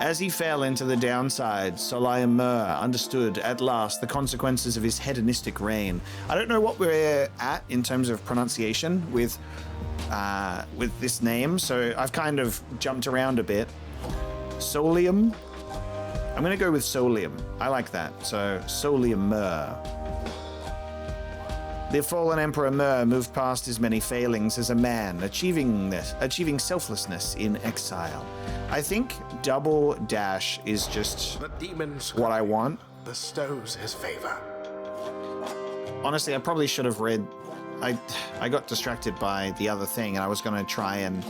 As he fell into the downside, Solia Myr understood at last the consequences of his hedonistic reign. I don't know what we're at in terms of pronunciation with this name, so I've kind of jumped around a bit. Solium? I'm going to go with Solium. I like that. So, Solia Myr. The fallen Emperor Myr moved past his many failings as a man, achieving selflessness in exile. I think double dash is just what I want. Bestows his favor. Honestly, I probably should have read. I got distracted by the other thing, and I was going to try and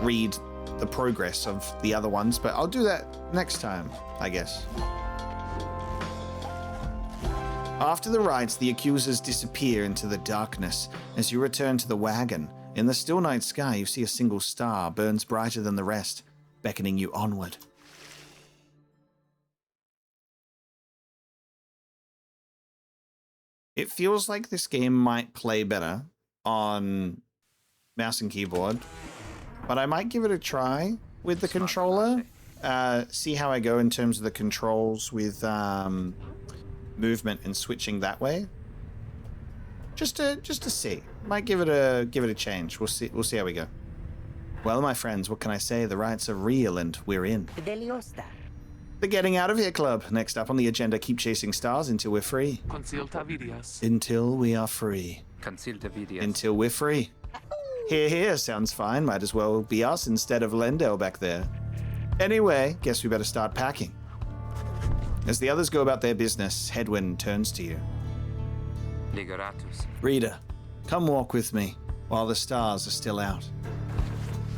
read the progress of the other ones, but I'll do that next time, I guess. After the rites, the Accusers disappear into the darkness. As you return to the wagon, in the still night sky, you see a single star burns brighter than the rest, beckoning you onward. It feels like this game might play better on mouse and keyboard, but I might give it a try with the controller. See how I go in terms of the controls with movement and switching that way. Just to see. Might give it a change. We'll see how we go. Well, my friends, what can I say? The rites are real and we're in. The Getting Out of Here Club. Next up on the agenda, keep chasing stars until we're free. Until we are free. Until we're free. Here sounds fine. Might as well be us instead of Lendell back there. Anyway, guess we better start packing. As the others go about their business, Hedwyn turns to you. Reader, come walk with me while the stars are still out.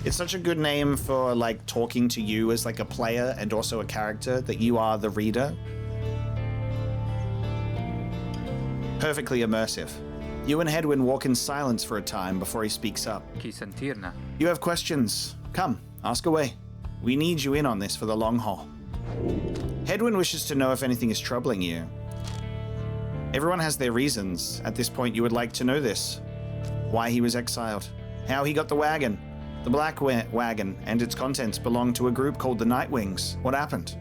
It's such a good name for, like, talking to you as, like, a player and also a character, that you are the reader. Perfectly immersive. You and Hedwyn walk in silence for a time before he speaks up. You have questions. Come, ask away. We need you in on this for the long haul. Hedwyn wishes to know if anything is troubling you. Everyone has their reasons. At this point, you would like to know this. Why he was exiled. How he got the wagon. The black wagon and its contents belong to a group called the Nightwings. What happened?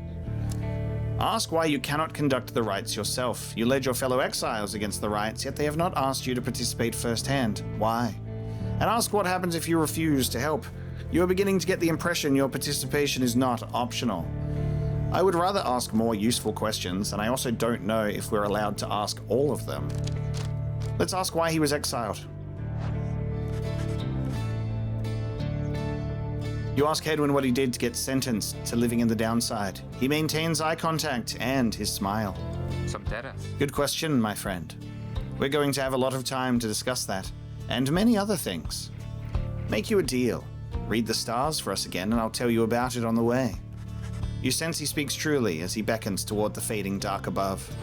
Ask why you cannot conduct the rites yourself. You led your fellow exiles against the rites, yet they have not asked you to participate firsthand. Why? And ask what happens if you refuse to help. You are beginning to get the impression your participation is not optional. I would rather ask more useful questions, and I also don't know if we're allowed to ask all of them. Let's ask why he was exiled. You ask Hedwyn what he did to get sentenced to living in the downside. He maintains eye contact and his smile. Good question, my friend. We're going to have a lot of time to discuss that, and many other things. Make you a deal. Read the stars for us again, and I'll tell you about it on the way. You sense he speaks truly as he beckons toward the fading dark above.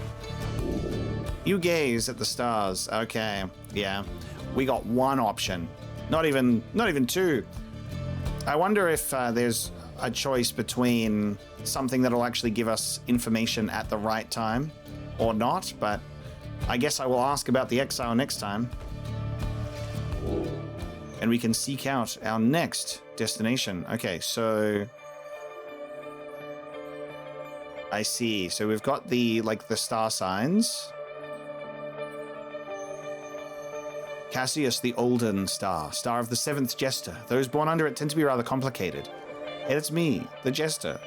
You gaze at the stars. Okay, yeah. We got one option. Not even two. I wonder if there's a choice between something that'll actually give us information at the right time or not, but I guess I will ask about the Exile next time. And we can seek out our next destination. Okay, so I see. So we've got the star signs. Cassius, the Olden Star, star of the 7th Jester. Those born under it tend to be rather complicated. And it's me, the Jester.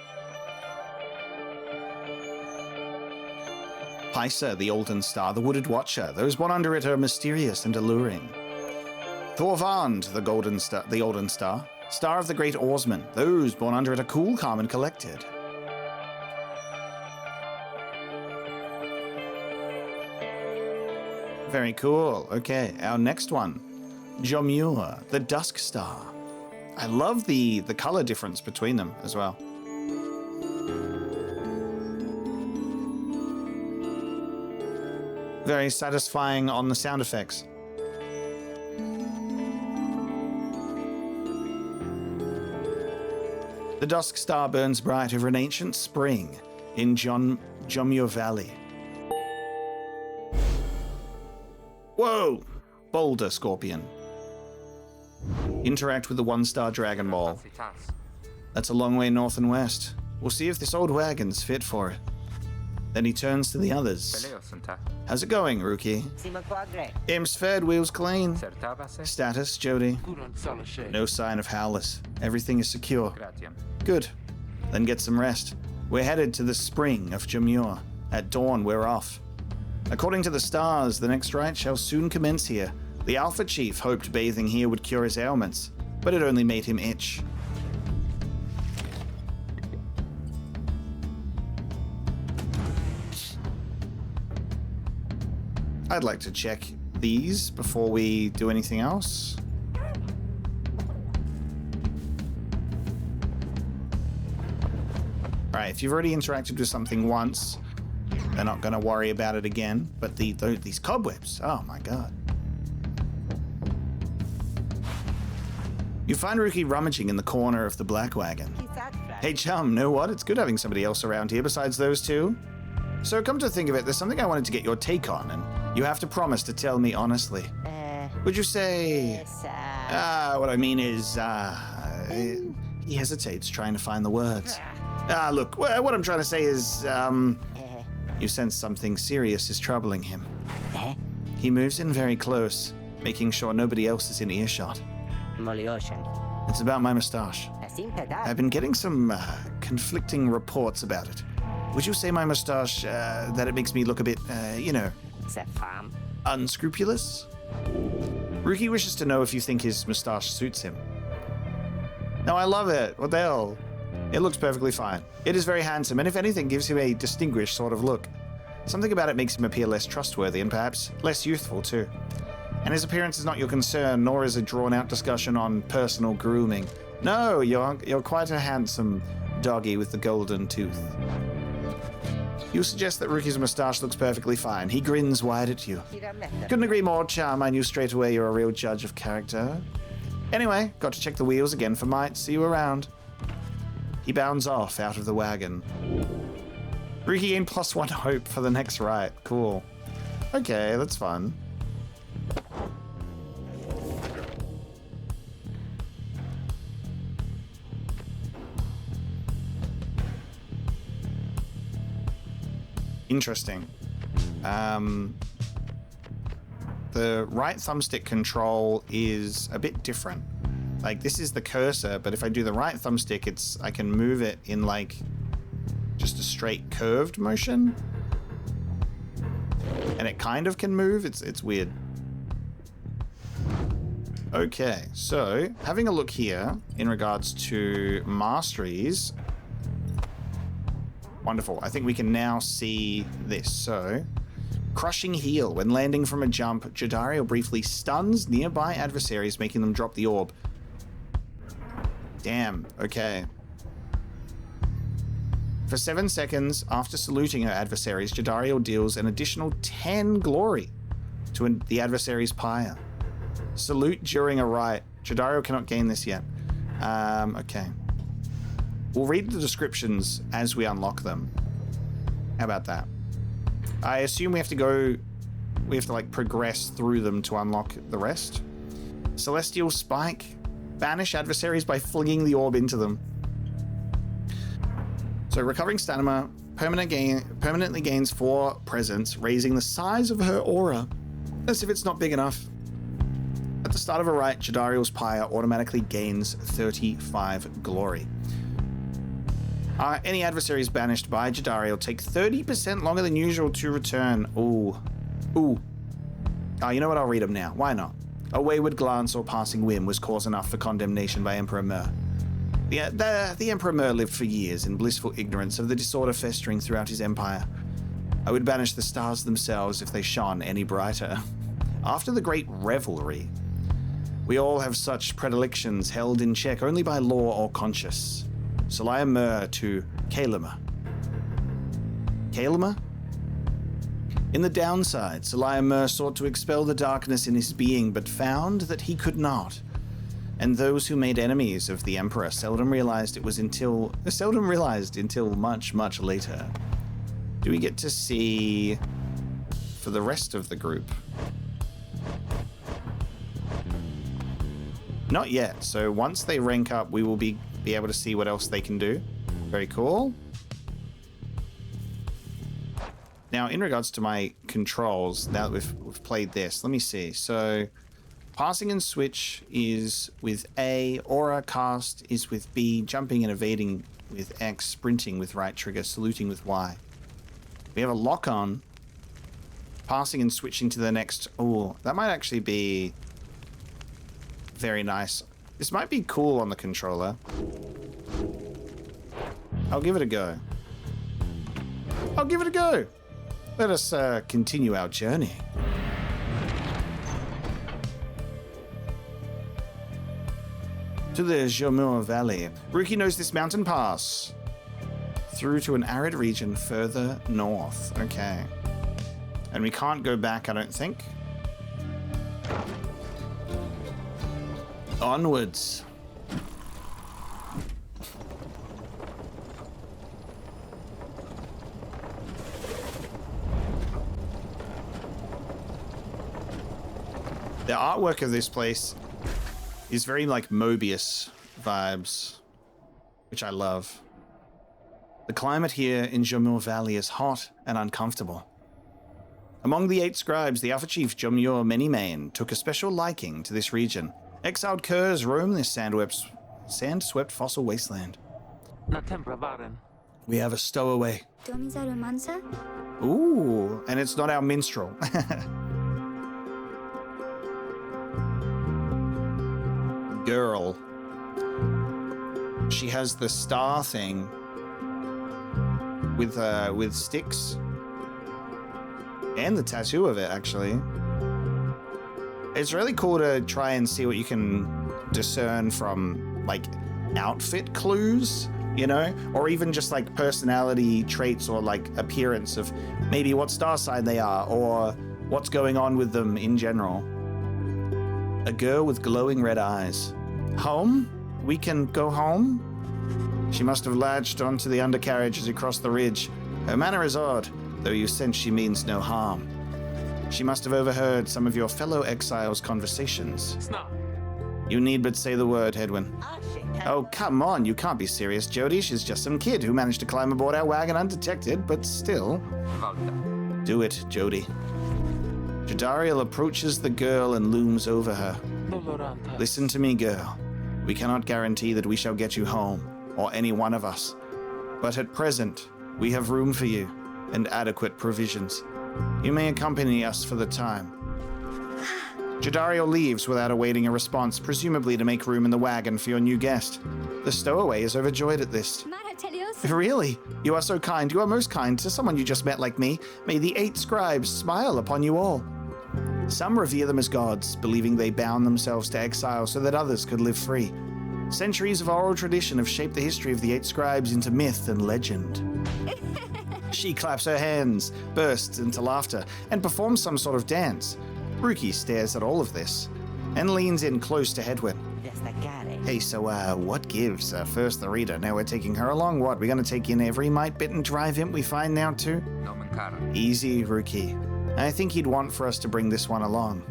Pyre, the Olden Star, the Wooded Watcher. Those born under it are mysterious and alluring. Thorvand, the Olden Star, star of the Great Oarsman. Those born under it are cool, calm, and collected. Very cool. Okay, our next one. Jaur, the Dusk Star. I love the color difference between them as well. Very satisfying on the sound effects. The Dusk Star burns bright over an ancient spring in Jaur Valley. Whoa! Boulder Scorpion. Interact with the 1-star Dragon Ball. That's a long way north and west. We'll see if this old wagon's fit for it. Then he turns to the others. How's it going, rookie? Imps fed, wheels clean. Status, Jody? No sign of Howless. Everything is secure. Good. Then get some rest. We're headed to the spring of Jaur. At dawn, we're off. According to the stars, the next rite shall soon commence here. The Alpha Chief hoped bathing here would cure his ailments, but it only made him itch. I'd like to check these before we do anything else. Alright, if you've already interacted with something once, They're not going to worry about it again. But these cobwebs, oh my god. You find Ruki rummaging in the corner of the black wagon. Hey chum, know what? It's good having somebody else around here besides those two. So come to think of it, there's something I wanted to get your take on, and you have to promise to tell me honestly. Would you say... what I mean is, he hesitates, trying to find the words. Look, what I'm trying to say is, you sense something serious is troubling him. He moves in very close, making sure nobody else is in earshot. It's about my mustache. I've been getting some conflicting reports about it. Would you say my mustache, that it makes me look a bit, unscrupulous? Ruki wishes to know if you think his mustache suits him. No, I love it. What the hell? It looks perfectly fine. It is very handsome, and if anything, gives him a distinguished sort of look. Something about it makes him appear less trustworthy and perhaps less youthful, too. And his appearance is not your concern, nor is a drawn-out discussion on personal grooming. No, you're quite a handsome doggy with the golden tooth. You suggest that Ruki's mustache looks perfectly fine. He grins wide at you. Couldn't agree more, Charm. I knew straight away you're a real judge of character. Anyway, got to check the wheels again for might. See you around. He bounds off out of the wagon. Ruki gained +1 hope for the next rite. Cool. Okay, that's fun. Interesting. The right thumbstick control is a bit different. Like, this is the cursor, but if I do the right thumbstick, I can move it in like just a straight curved motion. And it kind of can move. It's weird. Okay, so having a look here in regards to masteries. Wonderful. I think we can now see this. So, crushing heel. When landing from a jump, Jadario briefly stuns nearby adversaries, making them drop the orb. Damn. Okay. For 7 seconds after saluting her adversaries, Jadario deals an additional 10 glory to the adversary's pyre. Salute during a rite. Jadario cannot gain this yet. Okay. We'll read the descriptions as we unlock them. How about that? I assume we have to like progress through them to unlock the rest. Celestial Spike. Banish adversaries by flinging the orb into them. So recovering stamina permanently gains 4 presence, raising the size of her aura as if it's not big enough. At the start of a rite, Jadario's pyre automatically gains 35 glory. Any adversaries banished by Jadario take 30% longer than usual to return. Ooh. You know what? I'll read them now. Why not? A wayward glance or passing whim was cause enough for condemnation by Emperor Myr. The Emperor Myr lived for years in blissful ignorance of the disorder festering throughout his empire. I would banish the stars themselves if they shone any brighter. After the great revelry, we all have such predilections held in check only by law or conscience. Salaya Myr to Kalima. Kalima? In the downside, Salaya Myr sought to expel the darkness in his being, but found that he could not. And those who made enemies of the Emperor seldom realized until much, much later. Do we get to see for the rest of the group? Not yet. So once they rank up, we will be able to see what else they can do. Very cool. Now, in regards to my controls, now that we've played this, let me see. So, passing and switch is with A, aura cast is with B, jumping and evading with X, sprinting with right trigger, saluting with Y. We have a lock on. Passing and switching to the next. Oh, that might actually be very nice. This might be cool on the controller. I'll give it a go. Let us continue our journey. To the Jaur Valley. Ruki knows this mountain pass. through to an arid region further north. Okay. And we can't go back, I don't think. Onwards. The artwork of this place is very like Mobius vibes, which I love. The climate here in Jaur Valley is hot and uncomfortable. Among the 8 scribes, the Alpha Chief Jaur Manymane took a special liking to this region. Exiled curs roam this sand-swept fossil wasteland. We have a stowaway. Ooh, and it's not our minstrel. Girl. She has the star thing with sticks and the tattoo of it, actually. It's really cool to try and see what you can discern from like outfit clues, you know, or even just like personality traits or like appearance of maybe what star sign they are or what's going on with them in general. A girl with glowing red eyes. Home? We can go home? She must have latched onto the undercarriage as he crossed the ridge. Her manner is odd, though you sense she means no harm. She must have overheard some of your fellow exiles' conversations. You need but say the word, Hedwin. Oh, come on, you can't be serious, Jody. She's just some kid who managed to climb aboard our wagon undetected, but still. Do it, Jody. Jadariel approaches the girl and looms over her. Listen to me, girl. We cannot guarantee that we shall get you home, or any one of us. But at present, we have room for you, and adequate provisions. You may accompany us for the time. Jadariel leaves without awaiting a response, presumably to make room in the wagon for your new guest. The stowaway is overjoyed at this. Really? You are so kind. You are most kind to someone you just met like me. May the 8 scribes smile upon you all. Some revere them as gods, believing they bound themselves to exile so that others could live free. Centuries of oral tradition have shaped the history of the 8 scribes into myth and legend. She claps her hands, bursts into laughter, and performs some sort of dance. Ruki stares at all of this and leans in close to Hedwin. Hey, so what gives? First the reader, now we're taking her along. What, we're gonna take in every mite, bit, and drive imp we find now too? Easy, Ruki. I think he'd want for us to bring this one along.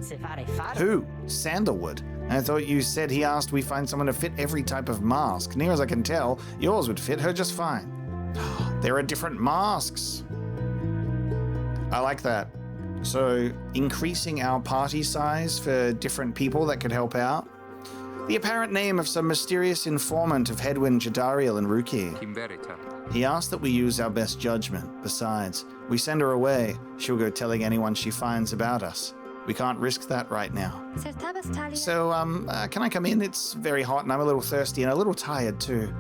Who? Sandalwood? I thought you said he asked we find someone to fit every type of mask. Near as I can tell, yours would fit her just fine. There are different masks. I like that. So, increasing our party size for different people that could help out. The apparent name of some mysterious informant of Hedwin, Jadariel, and Ruki. He asked that we use our best judgment. Besides, we send her away, she'll go telling anyone she finds about us. We can't risk that right now. So, can I come in? It's very hot and I'm a little thirsty and a little tired too.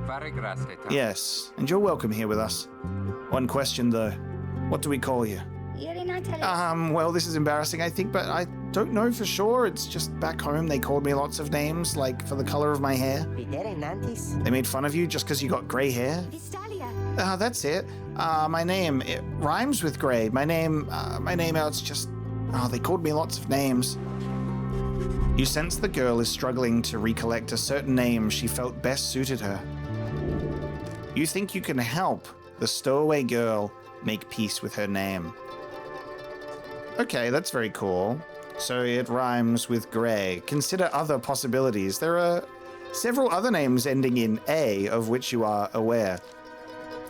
Yes, and you're welcome here with us. One question though, what do we call you? Well, this is embarrassing, I think, but I don't know for sure. It's just back home they called me lots of names, like for the color of my hair. They made fun of you just because you got gray hair? That's it. My name, it rhymes with gray. My name, it's just, they called me lots of names. You sense the girl is struggling to recollect a certain name she felt best suited her. You think you can help the stowaway girl make peace with her name. Okay, that's very cool. So it rhymes with gray. Consider other possibilities. There are several other names ending in A of which you are aware.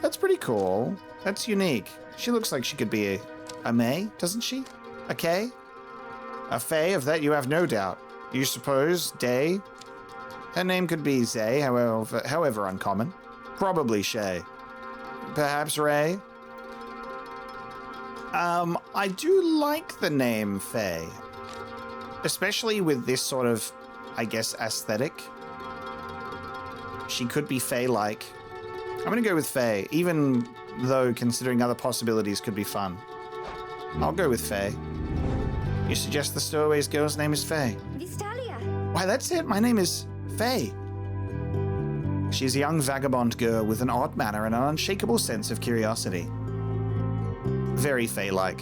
That's pretty cool. That's unique. She looks like she could be a May, doesn't she? A K? A Fae, of that you have no doubt. You suppose Day? Her name could be Zay, however uncommon. Probably Shay. Perhaps Ray? I do like the name Fae. Especially with this sort of, I guess, aesthetic. She could be Fae-like. I'm gonna go with Fae, even though considering other possibilities could be fun. I'll go with Fae. You suggest the stowaway's girl's name is Fae? Why, that's it. My name is Fae. She's a young vagabond girl with an odd manner and an unshakable sense of curiosity. Very Fae-like.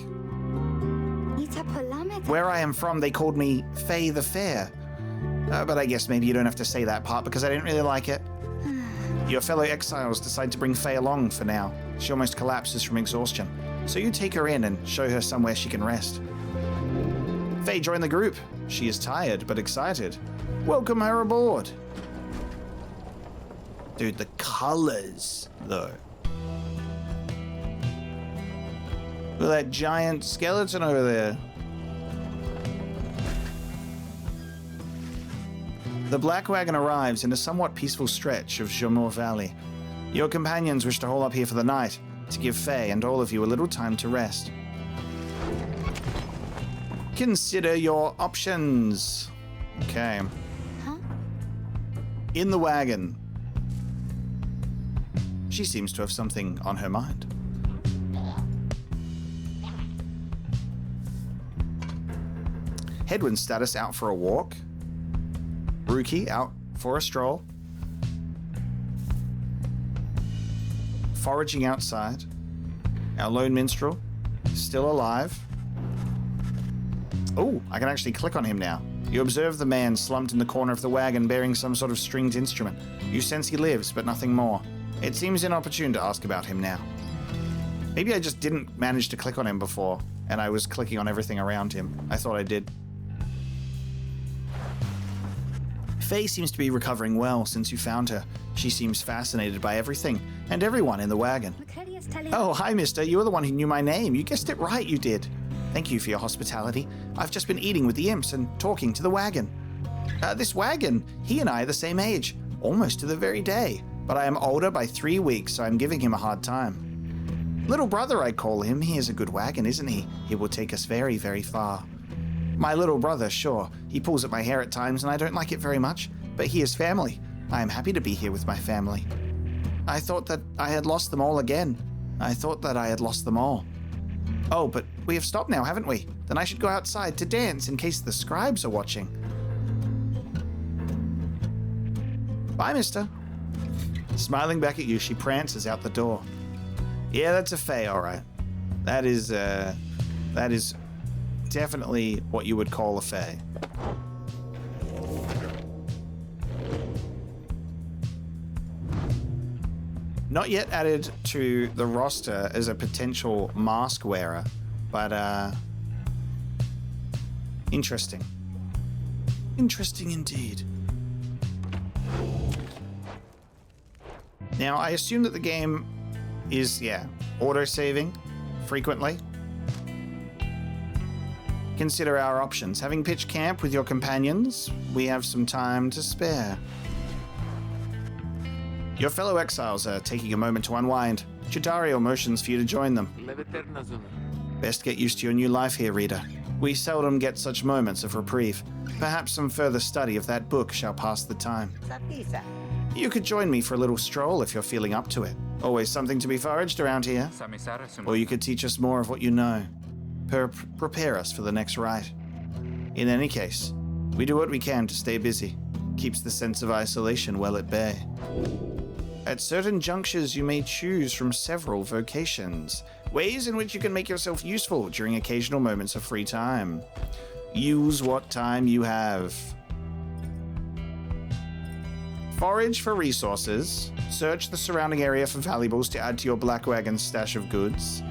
Where I am from, they called me Fae the Fair. But I guess maybe you don't have to say that part because I didn't really like it. Your fellow exiles decide to bring Fae along for now. She almost collapses from exhaustion. So you take her in and show her somewhere she can rest. Fae joined the group. She is tired but excited. Welcome her aboard. Dude, the colors, though. Look at that giant skeleton over there. The Black Wagon arrives in a somewhat peaceful stretch of Jaur Valley. Your companions wish to hole up here for the night, to give Fae and all of you a little time to rest. Consider your options. Okay. Huh? In the wagon. She seems to have something on her mind. Headwind status out for a walk. Rookie out for a stroll. Foraging outside. Our lone minstrel still alive. Oh, I can actually click on him now. You observe the man slumped in the corner of the wagon bearing some sort of stringed instrument. You sense he lives, but nothing more. It seems inopportune to ask about him now. Maybe I just didn't manage to click on him before, and I was clicking on everything around him. I thought I did. Faye seems to be recovering well since you found her. She seems fascinated by everything and everyone in the wagon. Oh, hi, mister. You were the one who knew my name. You guessed it right, you did. Thank you for your hospitality. I've just been eating with the imps and talking to the wagon. This wagon, he and I are the same age, almost to the very day. But I am older by 3 weeks, so I'm giving him a hard time. Little brother, I call him. He is a good wagon, isn't he? He will take us very, very far. My little brother, sure. He pulls at my hair at times, and I don't like it very much. But he is family. I am happy to be here with my family. I thought that I had lost them all again. I thought that I had lost them all. Oh, but we have stopped now, haven't we? Then I should go outside to dance in case the scribes are watching. Bye, mister. Smiling back at you, she prances out the door. Yeah, that's a Fae, all right. That is definitely what you would call a Fae. Not yet added to the roster as a potential mask wearer, but interesting. Interesting indeed. Now, I assume that the game is, auto-saving frequently. Consider our options. Having pitched camp with your companions, we have some time to spare. Your fellow exiles are taking a moment to unwind. Chidario motions for you to join them. Best get used to your new life here, reader. We seldom get such moments of reprieve. Perhaps some further study of that book shall pass the time. You could join me for a little stroll if you're feeling up to it. Always something to be foraged around here. Or you could teach us more of what you know. Prepare us for the next rite. In any case, we do what we can to stay busy. Keeps the sense of isolation well at bay. At certain junctures, you may choose from several vocations, ways in which you can make yourself useful during occasional moments of free time. Use what time you have. Forage for resources. Search the surrounding area for valuables to add to your Black Wagon's stash of goods.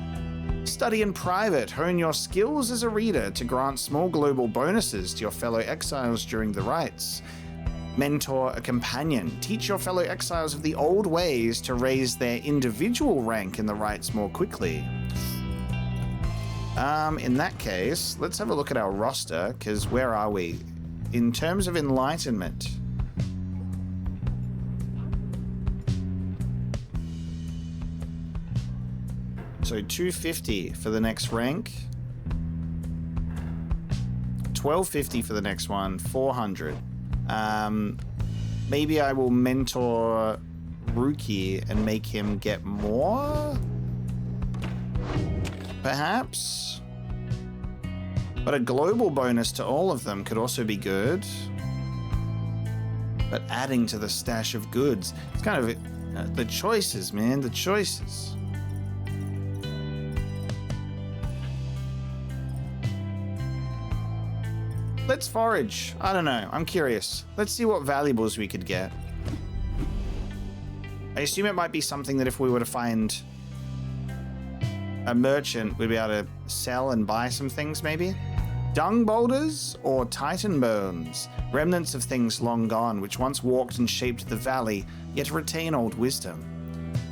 Study in private. Hone your skills as a reader to grant small global bonuses to your fellow exiles during the rites. Mentor a companion. Teach your fellow exiles of the old ways to raise their individual rank in the rites more quickly. In that case, let's have a look at our roster, because where are we? In terms of Enlightenment. So 250 for the next rank. 1250 for the next one. 400. Maybe I will mentor Rookie and make him get more? Perhaps? But a global bonus to all of them could also be good. but adding to the stash of goods. It's kind of the choices, man, the choices. Let's forage. I don't know. I'm curious. Let's see what valuables we could get. I assume it might be something that if we were to find a merchant, we'd be able to sell and buy some things, maybe? Dung boulders or titan bones? Remnants of things long gone, which once walked and shaped the valley, yet retain old wisdom.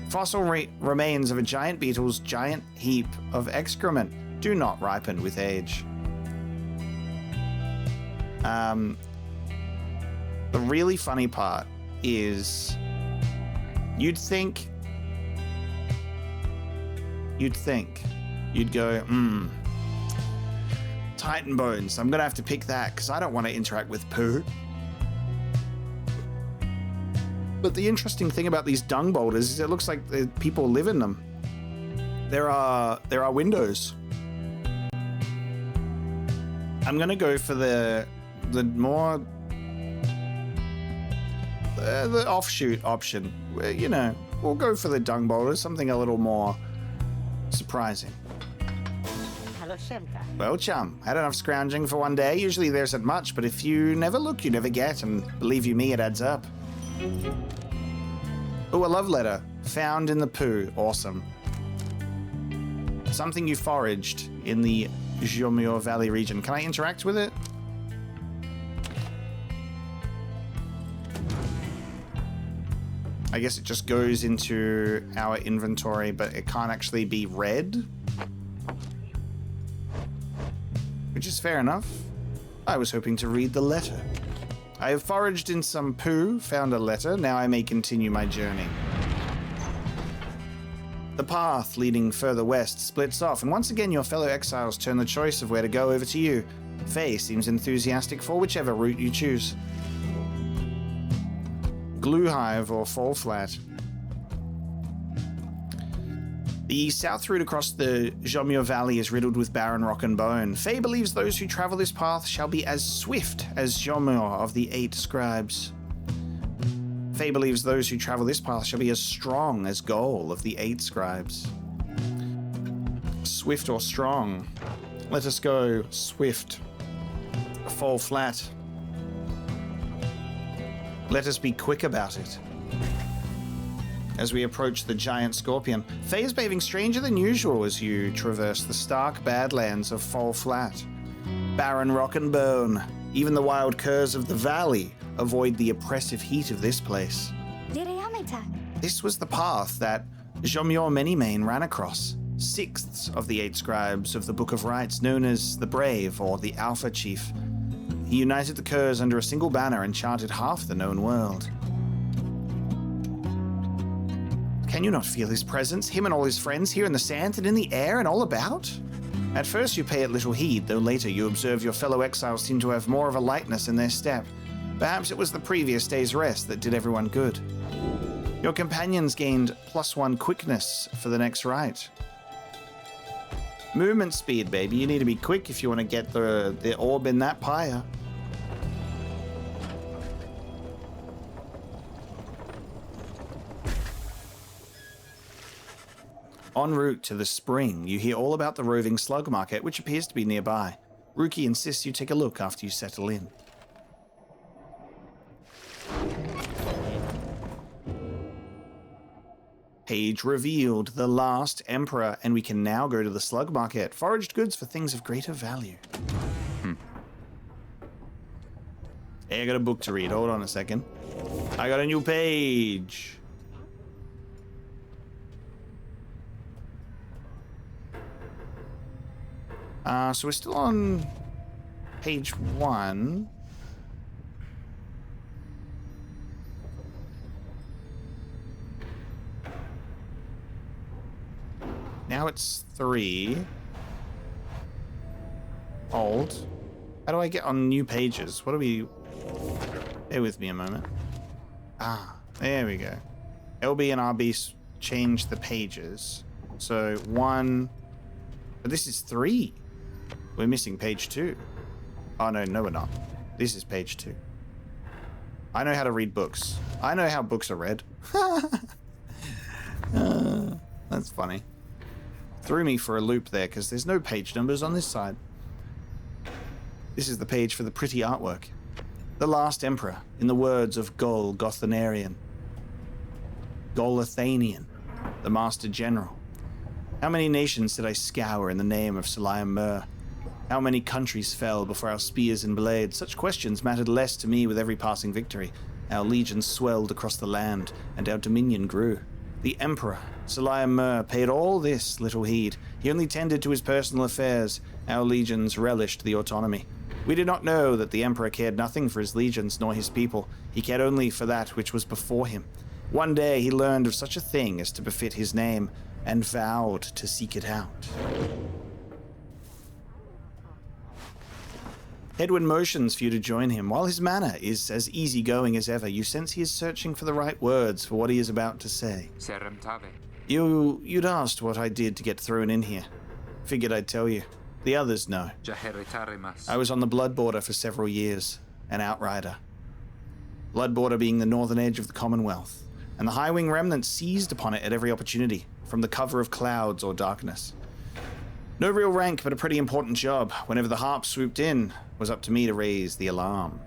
Fossil remains of a giant beetle's giant heap of excrement do not ripen with age. The really funny part is you'd think you'd go, Titan bones. I'm gonna have to pick that because I don't want to interact with poo. But the interesting thing about these dung boulders is it looks like people live in them. There are windows. I'm gonna go for the more the offshoot option. You know, we'll go for the dung boulders, something a little more surprising. Well, chum, had enough scrounging for one day. Usually there isn't much, but if you never look, you never get, and believe you me, it adds up. Oh, a love letter. Found in the poo. Awesome. Something you foraged in the Jaur Valley region. Can I interact with it? I guess it just goes into our inventory, but it can't actually be read. Which is fair enough. I was hoping to read the letter. I have foraged in some poo, found a letter. Now I may continue my journey. The path leading further west splits off, and once again your fellow exiles turn the choice of where to go over to you. Faye seems enthusiastic for whichever route you choose. Glue Hive or Fall Flat. The south route across the Jaur Valley is riddled with barren rock and bone. Faye believes those who travel this path shall be as swift as Jaur of the 8 scribes. Faye believes those who travel this path shall be as strong as Goal of the 8 scribes. Swift or strong? Let us go swift. Fall flat. Let us be quick about it. As we approach the giant scorpion, Faye is behaving stranger than usual as you traverse the stark badlands of Fall Flat. Barren rock and bone. Even the wild curs of the valley avoid the oppressive heat of this place. This was the path that Jaur Manymane ran across. 6th of the 8 scribes of the Book of Rites, known as the Brave or the Alpha Chief. He united the curs under a single banner and charted half the known world. Can you not feel his presence, him and all his friends here in the sand and in the air and all about? At first you pay it little heed, though later you observe your fellow exiles seem to have more of a lightness in their step. Perhaps it was the previous day's rest that did everyone good. Your companions gained +1 quickness for the next rite. Movement speed, baby. You need to be quick if you want to get the orb in that pyre. En route to the spring, you hear all about the roving slug market, which appears to be nearby. Rookie insists you take a look after you settle in. Page revealed, the last emperor, and we can now go to the slug market. Foraged goods for things of greater value. Hey, I got a book to read. Hold on a second. I got a new page. So we're still on page 1. Now it's 3. Old. How do I get on new pages? What do we... Bear with me a moment. Ah, there we go. LB and RB change the pages. So 1... But this is 3. We're missing page 2. Oh, no, we're not. This is page 2. I know how to read books. I know how books are read. That's funny. Threw me for a loop there because there's no page numbers on this side. This is the page for the pretty artwork. The last emperor, in the words of Golgothanian. Golathanian, the master general. How many nations did I scour in the name of Salayam-Mur? How many countries fell before our spears and blades? Such questions mattered less to me with every passing victory. Our legions swelled across the land, and our dominion grew. The emperor, Salayam-Mur, paid all this little heed. He only tended to his personal affairs. Our legions relished the autonomy. We did not know that the emperor cared nothing for his legions nor his people. He cared only for that which was before him. One day he learned of such a thing as to befit his name, and vowed to seek it out. Hedwyn motions for you to join him. While his manner is as easygoing as ever, you sense he is searching for the right words for what he is about to say. You'd asked what I did to get thrown in here. Figured I'd tell you. The others know. I was on the Blood Border for several years, an outrider. Blood Border being the northern edge of the Commonwealth, and the High-Wing remnants seized upon it at every opportunity, from the cover of clouds or darkness. No real rank, but a pretty important job. Whenever the harp swooped in, was up to me to raise the alarm.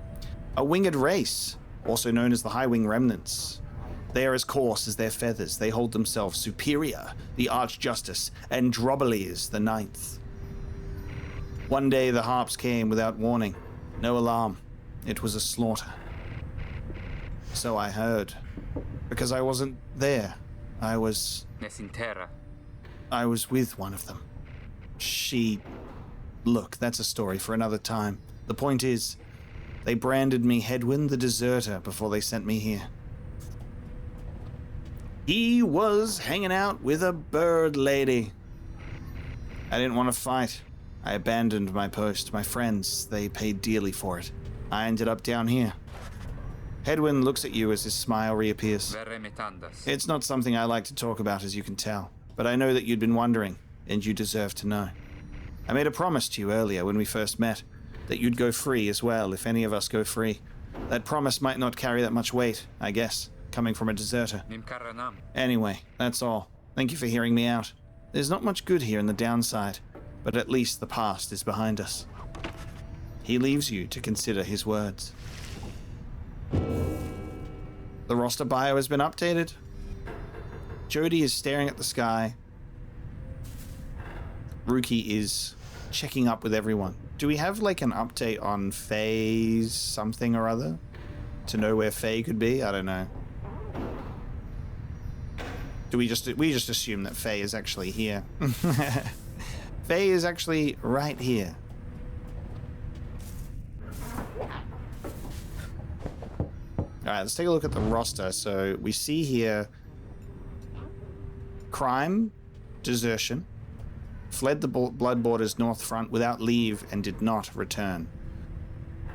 A winged race, also known as the High-Wing remnants. They are as coarse as their feathers. They hold themselves superior, the Archjustice, and Droboles the Ninth. One day the harps came without warning. No alarm. It was a slaughter. So I heard. Because I wasn't there. I was with one of them. Look, that's a story for another time. The point is, they branded me Hedwyn the Deserter before they sent me here. He was hanging out with a bird lady. I didn't want to fight. I abandoned my post. My friends, they paid dearly for it. I ended up down here. Hedwyn looks at you as his smile reappears. It's not something I like to talk about, as you can tell, but I know that you'd been wondering, and you deserve to know. I made a promise to you earlier when we first met, that you'd go free as well if any of us go free. That promise might not carry that much weight, I guess, coming from a deserter. Anyway, that's all. Thank you for hearing me out. There's not much good here in the downside, but at least the past is behind us. He leaves you to consider his words. The roster bio has been updated. Jody is staring at the sky. Rookie is checking up with everyone. Do we have like an update on Faye's something or other? To know where Faye could be? I don't know. Do we just assume that Faye is actually here? Faye is actually right here. Alright, let's take a look at the roster. So we see here crime, desertion, fled the Blood Border's north front without leave and did not return.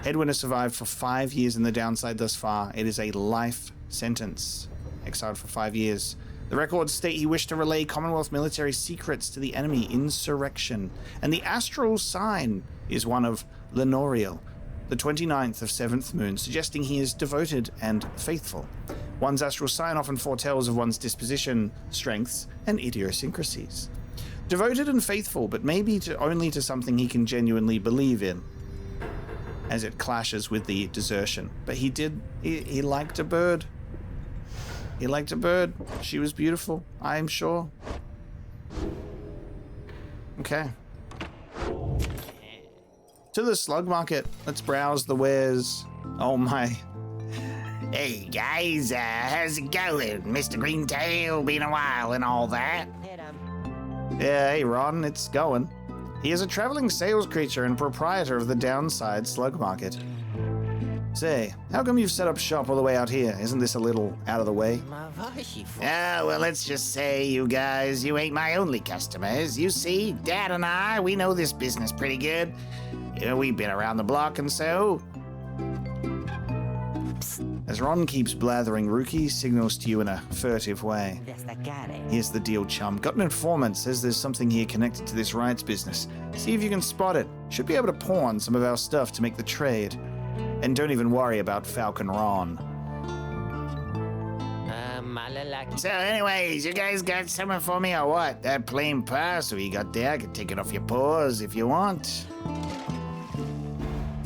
Hedwyn has survived for 5 years in the downside thus far. It is a life sentence. Exiled for 5 years. The records state he wished to relay Commonwealth military secrets to the enemy insurrection. And the astral sign is one of Lenoriel, the 29th of 7th moon, suggesting he is devoted and faithful. One's astral sign often foretells of one's disposition, strengths, and idiosyncrasies. Devoted and faithful, but maybe only to something he can genuinely believe in, as it clashes with the desertion. But he liked a bird. He liked a bird. She was beautiful, I'm sure. Okay. To the slug market. Let's browse the wares. Oh my. Hey guys, how's it going? Mr. Greentail, been a while and all that. Yeah, hey Ron, it's going. He is a traveling sales creature and proprietor of the Downside Slug Market. Say, how come you've set up shop all the way out here? Isn't this a little out of the way? Well, let's just say, you guys, you ain't my only customers. You see, Dad and I, we know this business pretty good. You know, we've been around the block and so. As Ron keeps blathering, Rookie signals to you in a furtive way. Here's the deal, chum. Got an informant, says there's something here connected to this Rites business. See if you can spot it. Should be able to pawn some of our stuff to make the trade. And don't even worry about Falcon Ron. So anyways, you guys got something for me or what? That plain parcel you got there, I can take it off your paws if you want.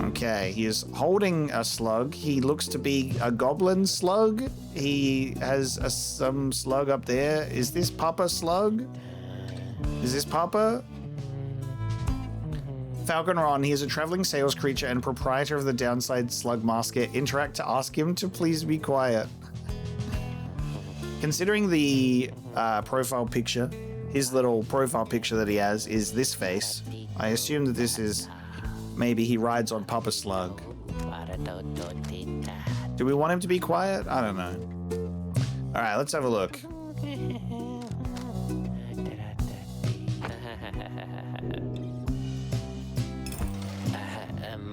Okay, he is holding a slug. He looks to be a goblin slug. He has some slug up there. Is this Papa Slug? Is this Papa? Falcon Ron, he is a traveling sales creature and proprietor of the Downside Slug Masker. Interact to ask him to please be quiet. Considering the profile picture, his little profile picture that he has is this face. I assume that this is maybe he rides on Papa Slug. Do we want him to be quiet? I don't know. All right, let's have a look.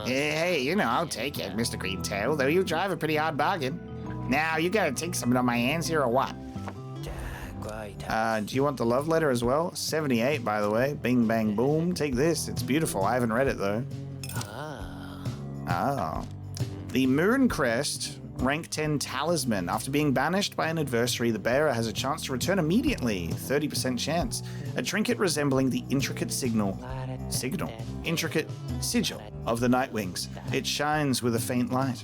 Hey, you know, I'll take it, Mr. Greentail, though you drive a pretty hard bargain. Now, you gotta take something on my hands here or what? Do you want the love letter as well? 78, by the way. Bing, bang, boom. Take this. It's beautiful. I haven't read it, though. Oh. The Moon Crest, rank 10 talisman. After being banished by an adversary, the bearer has a chance to return immediately. 30% chance. A trinket resembling the intricate sigil of the Nightwings. It shines with a faint light.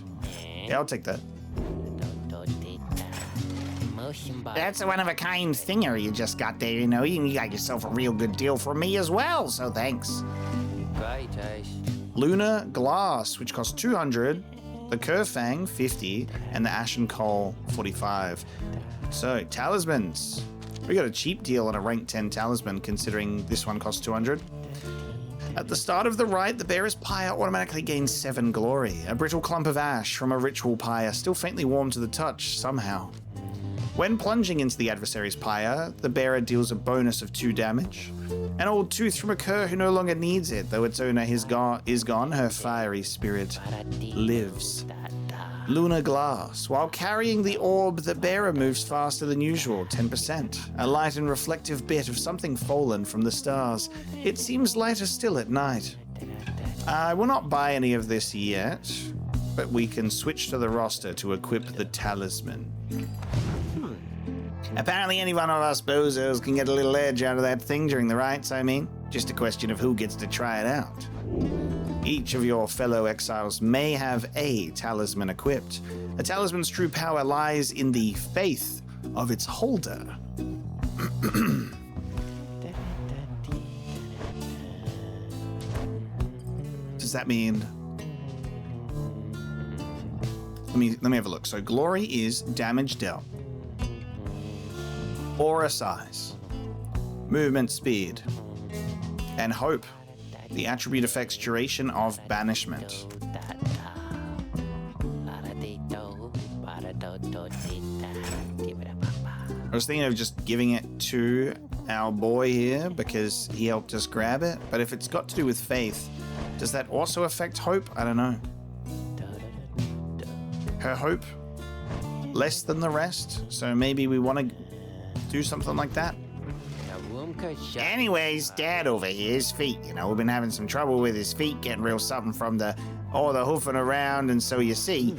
Yeah, I'll take that. That's a one-of-a-kind thinger you just got there, you know. You got yourself a real good deal from me as well, so thanks. Lunar Glass, which costs 200, the Kerfang, 50, and the Ashen Coal, 45. So, talismans. We got a cheap deal on a rank 10 talisman, considering this one costs 200. At the start of the rite, the bearer's pyre automatically gains 7 glory. A brittle clump of ash from a ritual pyre, still faintly warm to the touch, somehow. When plunging into the adversary's pyre, the bearer deals a bonus of 2 damage. An old tooth from a cur who no longer needs it, though its owner is gone, her fiery spirit lives. Lunar Glass. While carrying the orb, the bearer moves faster than usual, 10%. A light and reflective bit of something fallen from the stars. It seems lighter still at night. I will not buy any of this yet, but we can switch to the roster to equip the talisman. Apparently any one of us bozos can get a little edge out of that thing during the rites, I mean. Just a question of who gets to try it out. Each of your fellow exiles may have a talisman equipped. A talisman's true power lies in the faith of its holder. Does that mean... Let me have a look. So glory is damage dealt. Aura size, movement speed, and hope. The attribute affects duration of banishment. I was thinking of just giving it to our boy here because he helped us grab it, but if it's got to do with faith, does that also affect hope? I don't know. Her hope less than the rest, so maybe we want to do something like that. Anyways, Dad over here, his feet, you know, we've been having some trouble with his feet, getting real something from the hoofing around, and so you see,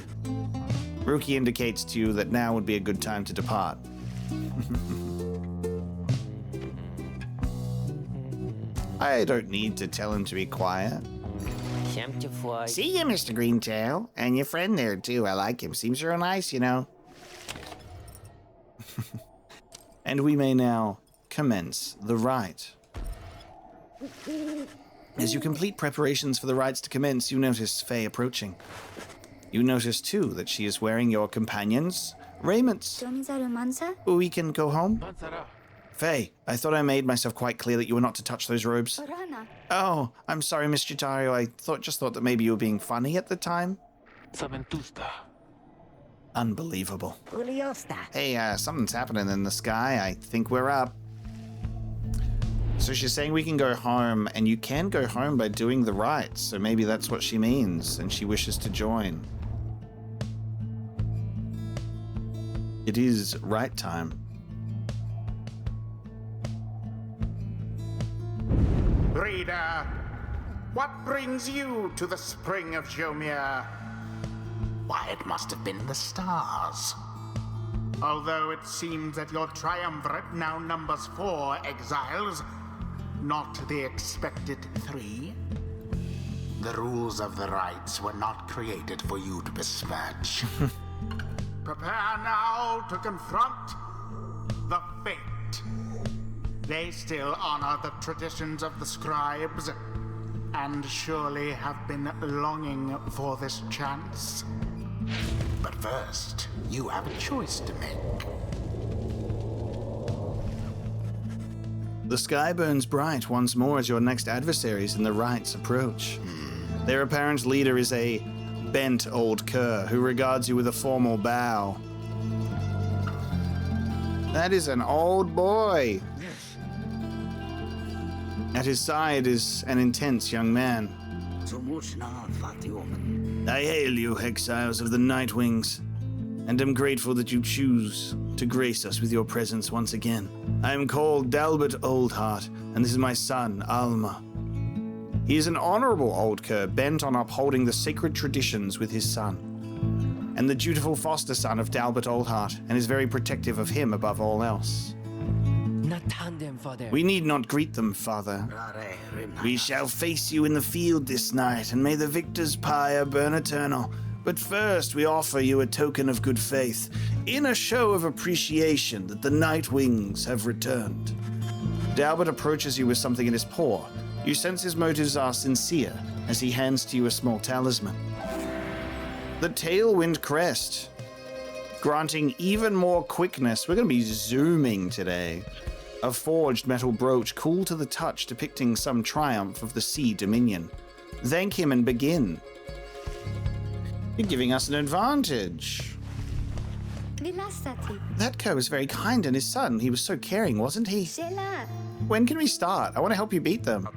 Rookie indicates to you that now would be a good time to depart. I don't need to tell him to be quiet. See you, Mr. Greentail, and your friend there too. I like him. Seems real nice, you know. And we may now commence the rite. As you complete preparations for the rites to commence, you notice Faye approaching. You notice, too, that she is wearing your companion's raiments. We can go home? Faye, I thought I made myself quite clear that you were not to touch those robes. Oh, I'm sorry, Miss Chitario. I just thought that maybe you were being funny at the time. Unbelievable. Hey, something's happening in the sky. I think we're up. So she's saying we can go home, and you can go home by doing the rites, so maybe that's what she means, and she wishes to join. It is rite time. Reader, what brings you to the spring of Jomir? Why, it must have been the stars. Although it seems that your triumvirate now numbers 4 exiles, not the expected 3. The rules of the rites were not created for you to besmirch. Prepare now to confront the fate. They still honor the traditions of the scribes, and surely have been longing for this chance. But first, you have a choice to make. The sky burns bright once more as your next adversaries in the Rites approach. Their apparent leader is a bent old cur who regards you with a formal bow. That is an old boy. At his side is an intense young man. I hail you, exiles of the Nightwings, and am grateful that you choose to grace us with your presence once again. I am called Dalbert Oldheart, and this is my son, Alma. He is an honorable old cur bent on upholding the sacred traditions with his son, and the dutiful foster son of Dalbert Oldheart, and is very protective of him above all else. We need not greet them, father. We shall face you in the field this night, and may the victor's pyre burn eternal. But first we offer you a token of good faith, in a show of appreciation that the Nightwings have returned. Dalbert approaches you with something in his paw. You sense his motives are sincere, as he hands to you a small talisman. The Tailwind Crest, granting even more quickness. We're going to be zooming today. A forged metal brooch, cool to the touch, depicting some triumph of the Sea Dominion. Thank him and begin. You're giving us an advantage. That cur was very kind, and his son, he was so caring, wasn't he? When can we start? I want to help you beat them.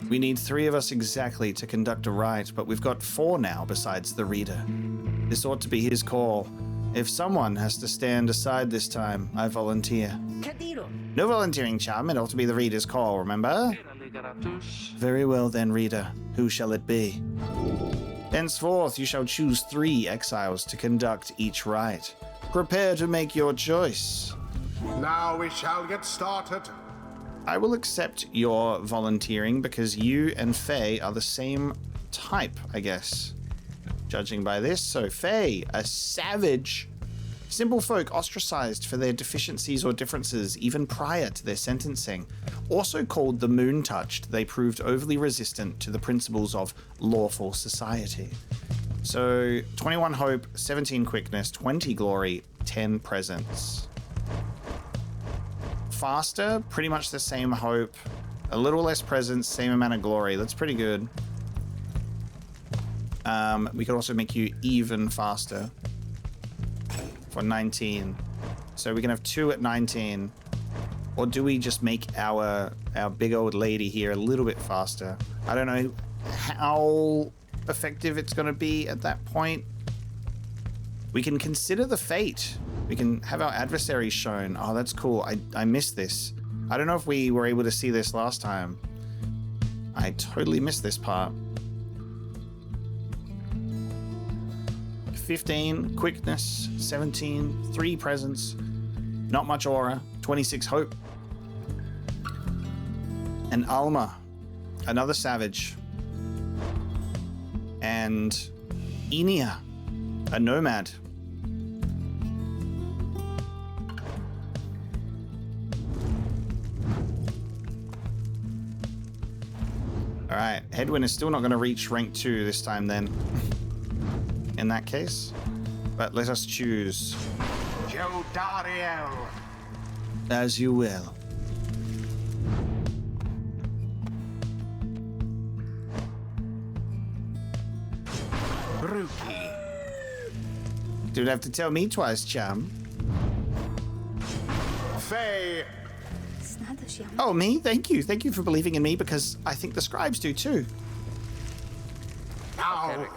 We need 3 of us exactly to conduct a rite, but we've got 4 now besides the reader. This ought to be his call. If someone has to stand aside this time, I volunteer. No volunteering, chum. It ought to be the reader's call, remember? Very well then, reader. Who shall it be? Henceforth, you shall choose 3 exiles to conduct each rite. Prepare to make your choice. Now we shall get started. I will accept your volunteering because you and Faye are the same type, I guess. Judging by this, so Faye, a savage. Simple folk ostracized for their deficiencies or differences even prior to their sentencing. Also called the Moon-Touched, they proved overly resistant to the principles of lawful society. So 21 hope, 17 quickness, 20 glory, 10 presence. Faster, pretty much the same hope, a little less presence, same amount of glory. That's pretty good. We could also make you even faster for 19. So we can have 2 at 19. Or do we just make our big old lady here a little bit faster? I don't know how effective it's going to be at that point. We can consider the fate. We can have our adversaries shown. Oh, that's cool. I missed this. I don't know if we were able to see this last time. I totally missed this part. 15 quickness, 17, 3 presence, not much aura, 26 hope. And Alma, another savage. And Enia, a nomad. Alright, Hedwyn is still not going to reach rank 2 this time then. In that case. But let us choose. Jodariel. As you will. Brookie. Don't have to tell me twice, chum. Faye. Oh, me? Thank you. Thank you for believing in me because I think the scribes do too. Now.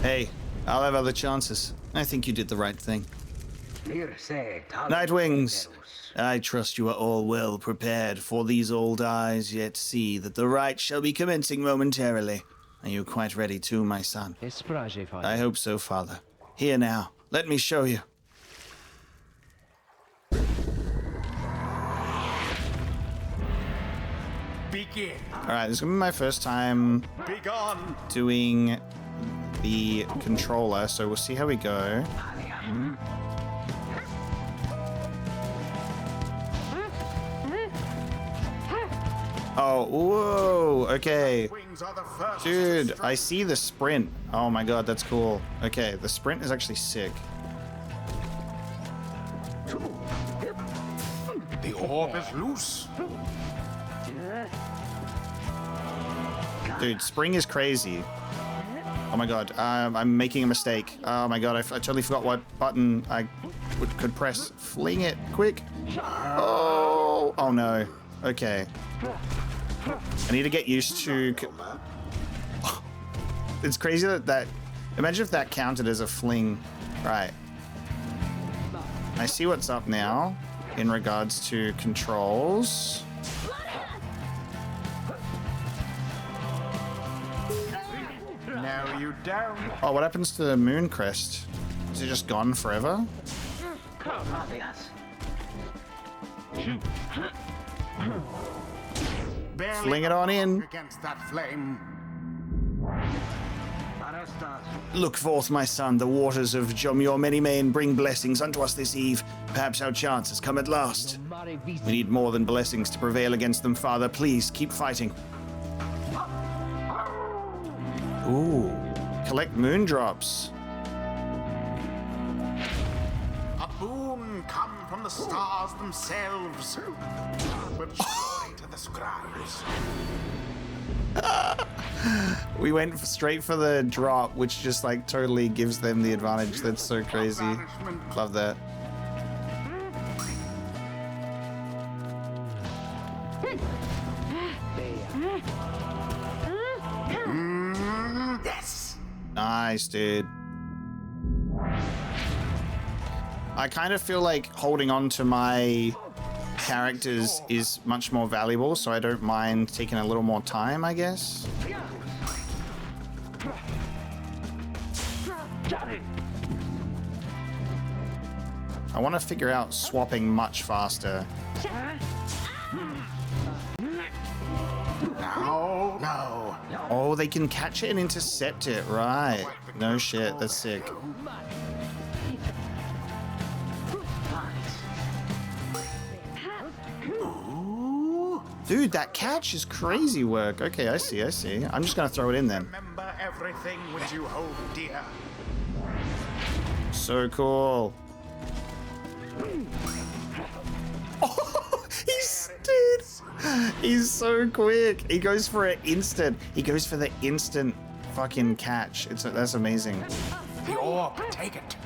Hey, I'll have other chances. I think you did the right thing. Nightwings, I trust you are all well prepared, for these old eyes yet see that the rite shall be commencing momentarily. Are you quite ready too, my son? Esprage, father. I hope so, father. Here now, let me show you. Begin. Alright, this is gonna be my first time Begone. doing the controller, so we'll see how we go. Oh, whoa, okay. Wings are the first to Dude, strike. I see the sprint. Oh my god, that's cool. Okay, the sprint is actually sick. The orb is loose. Dude, spring is crazy. Oh my god, I'm making a mistake. Oh my god, I totally forgot what button I could press. Fling it, quick. Oh, oh no. Okay. I need to get used to... It's crazy that... Imagine if that counted as a fling. Right. I see what's up now in regards to controls. Now you down. Oh, what happens to the moon crest? Is it just gone forever? Barely Fling it on in. against that flame. Look forth, my son. The waters of Jomyor Many-Mane bring blessings unto us this eve. Perhaps our chance has come at last. We need more than blessings to prevail against them, father. Please, keep fighting. Ooh. Collect moon drops. A boon come from the stars themselves. But surely to the scribes. We went straight for the drop, which just like totally gives them the advantage. That's so crazy. Love that. Yes. Nice, dude. I kind of feel like holding on to my characters is much more valuable, so I don't mind taking a little more time, I guess. I want to figure out swapping much faster. No. No. Oh, they can catch it and intercept it, right. No shit, that's sick. Dude, that catch is crazy work. Okay, I see, I see. I'm just gonna throw it in then. Remember everything which you hold dear. So cool. Oh, he's so quick. He goes for an instant. He goes for the instant fucking catch. That's amazing. The orb, take it.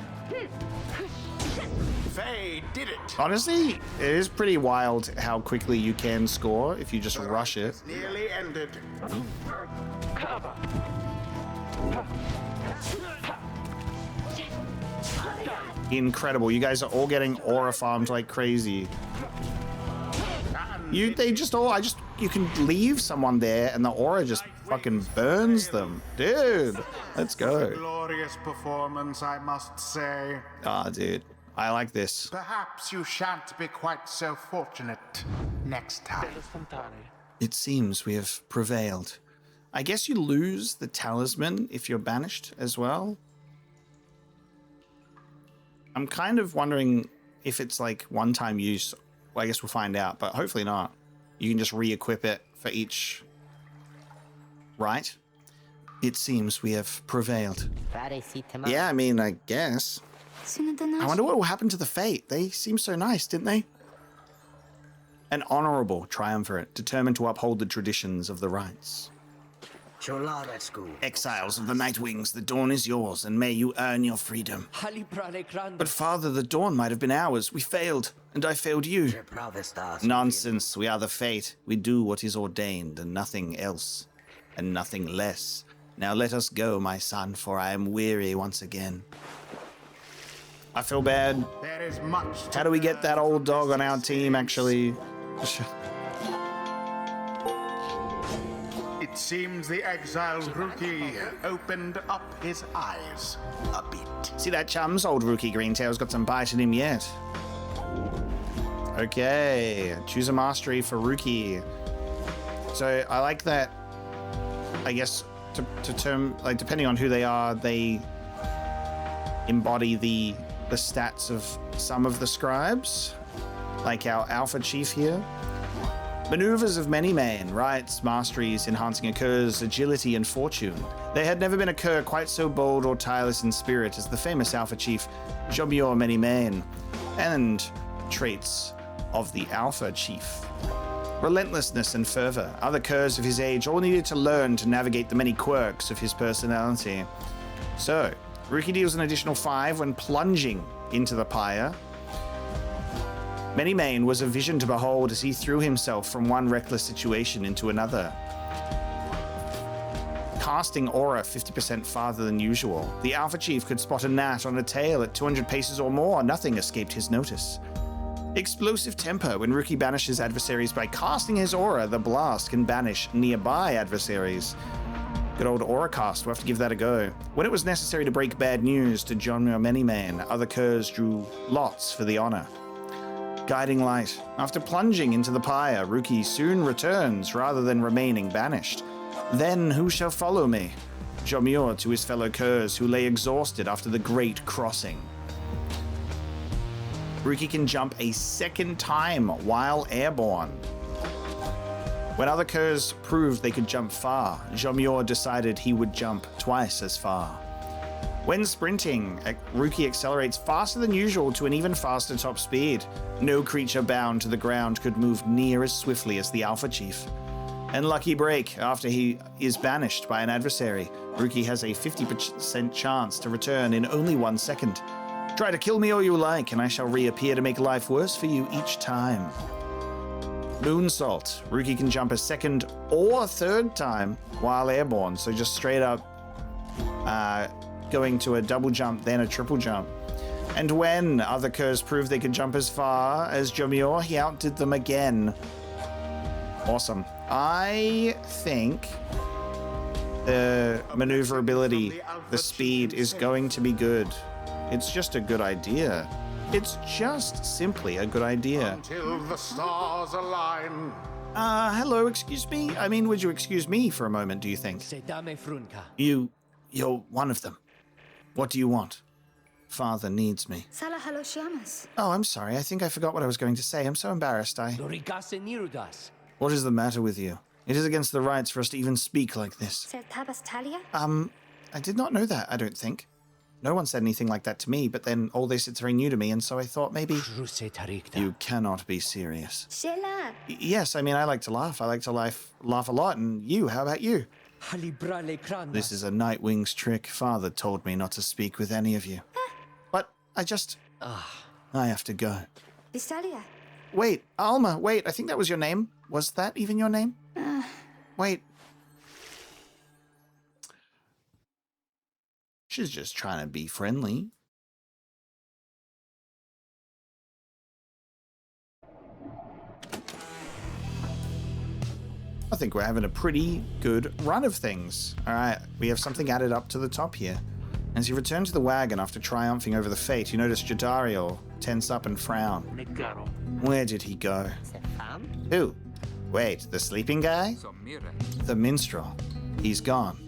They did it. Honestly, it is pretty wild how quickly you can score if you just rush it. Nearly ended. Incredible. You guys are all getting aura farmed like crazy. You can leave someone there and the aura just fucking burns them. Dude, let's go. Glorious performance, I must say. Ah, dude, I like this. Perhaps you shan't be quite so fortunate next time. It seems we have prevailed. I guess you lose the talisman if you're banished as well. I'm kind of wondering if it's like one-time use. Well, I guess we'll find out, but hopefully not. You can just re-equip it for each rite. It seems we have prevailed. Yeah, I mean, I guess. I wonder what will happen to the Fate. They seem so nice, didn't they? An honorable triumvirate, determined to uphold the traditions of the rites. Exiles of the Nightwings, the dawn is yours, and may you earn your freedom. But father, the dawn might have been ours. We failed, and I failed you. Nonsense, we are the Fate. We do what is ordained, and nothing else, and nothing less. Now let us go, my son, for I am weary once again. I feel bad. There is much. How do we get that old dog on our team, actually? It seems the exiled rookie opened up his eyes a bit. See that, chums? Old rookie Greentail's got some bite in him yet. Okay, choose a mastery for rookie. So I like that. I guess to term, like, depending on who they are, they embody the stats of some of the scribes, like our alpha chief here. Maneuvers of many men, rites, masteries, enhancing a cur's agility and fortune. There had never been a cur quite so bold or tireless in spirit as the famous alpha chief Jaur many men, and traits of the alpha chief. Relentlessness and fervor. Other curs of his age all needed to learn to navigate the many quirks of his personality. So, rookie deals an additional 5 when plunging into the pyre. Many Mane was a vision to behold as he threw himself from one reckless situation into another. Casting aura 50% farther than usual. The Alpha Chief could spot a gnat on a tail at 200 paces or more. Nothing escaped his notice. Explosive temper. When Rookie banishes adversaries by casting his aura, the blast can banish nearby adversaries. Good old aura cast, we'll have to give that a go. When it was necessary to break bad news to Jaur many men, other curs drew lots for the honor. Guiding light. After plunging into the pyre, Rookie soon returns rather than remaining banished. Then who shall follow me? Jaur to his fellow curs who lay exhausted after the great crossing. Rookie can jump a second time while airborne. When other curs proved they could jump far, Jaur decided he would jump twice as far. When sprinting, Rookie accelerates faster than usual to an even faster top speed. No creature bound to the ground could move near as swiftly as the Alpha Chief. And lucky break, after he is banished by an adversary, Rookie has a 50% chance to return in only 1 second. Try to kill me all you like, and I shall reappear to make life worse for you each time. Moonsault. Rookie can jump a second or third time while airborne, so just straight up going to a double jump, then a triple jump. And when other curs proved they could jump as far as Jaur, he outdid them again. Awesome. I think the maneuverability, the speed is going to be good. It's just a good idea. It's just simply a good idea. Until the stars align. Hello, excuse me? I mean, would you excuse me for a moment, do you think? You're one of them. What do you want? Father needs me. Oh, I'm sorry. I think I forgot what I was going to say. I'm so embarrassed. What is the matter with you? It is against the rites for us to even speak like this. I did not know that, I don't think. No one said anything like that to me, but then all this is very new to me, and so I thought maybe... You cannot be serious. Yes, I mean, I like to laugh. I like to laugh a lot, and you, how about you? This is a Nightwings trick. Father told me not to speak with any of you. But I have to go. Wait, Alma, wait, I think that was your name. Was that even your name? Wait. She's just trying to be friendly. I think we're having a pretty good run of things. All right, we have something added up to the top here. As you return to the wagon after triumphing over the fate, you notice Jadariel tense up and frown. Where did he go? Who? Wait, the sleeping guy? The minstrel. He's gone.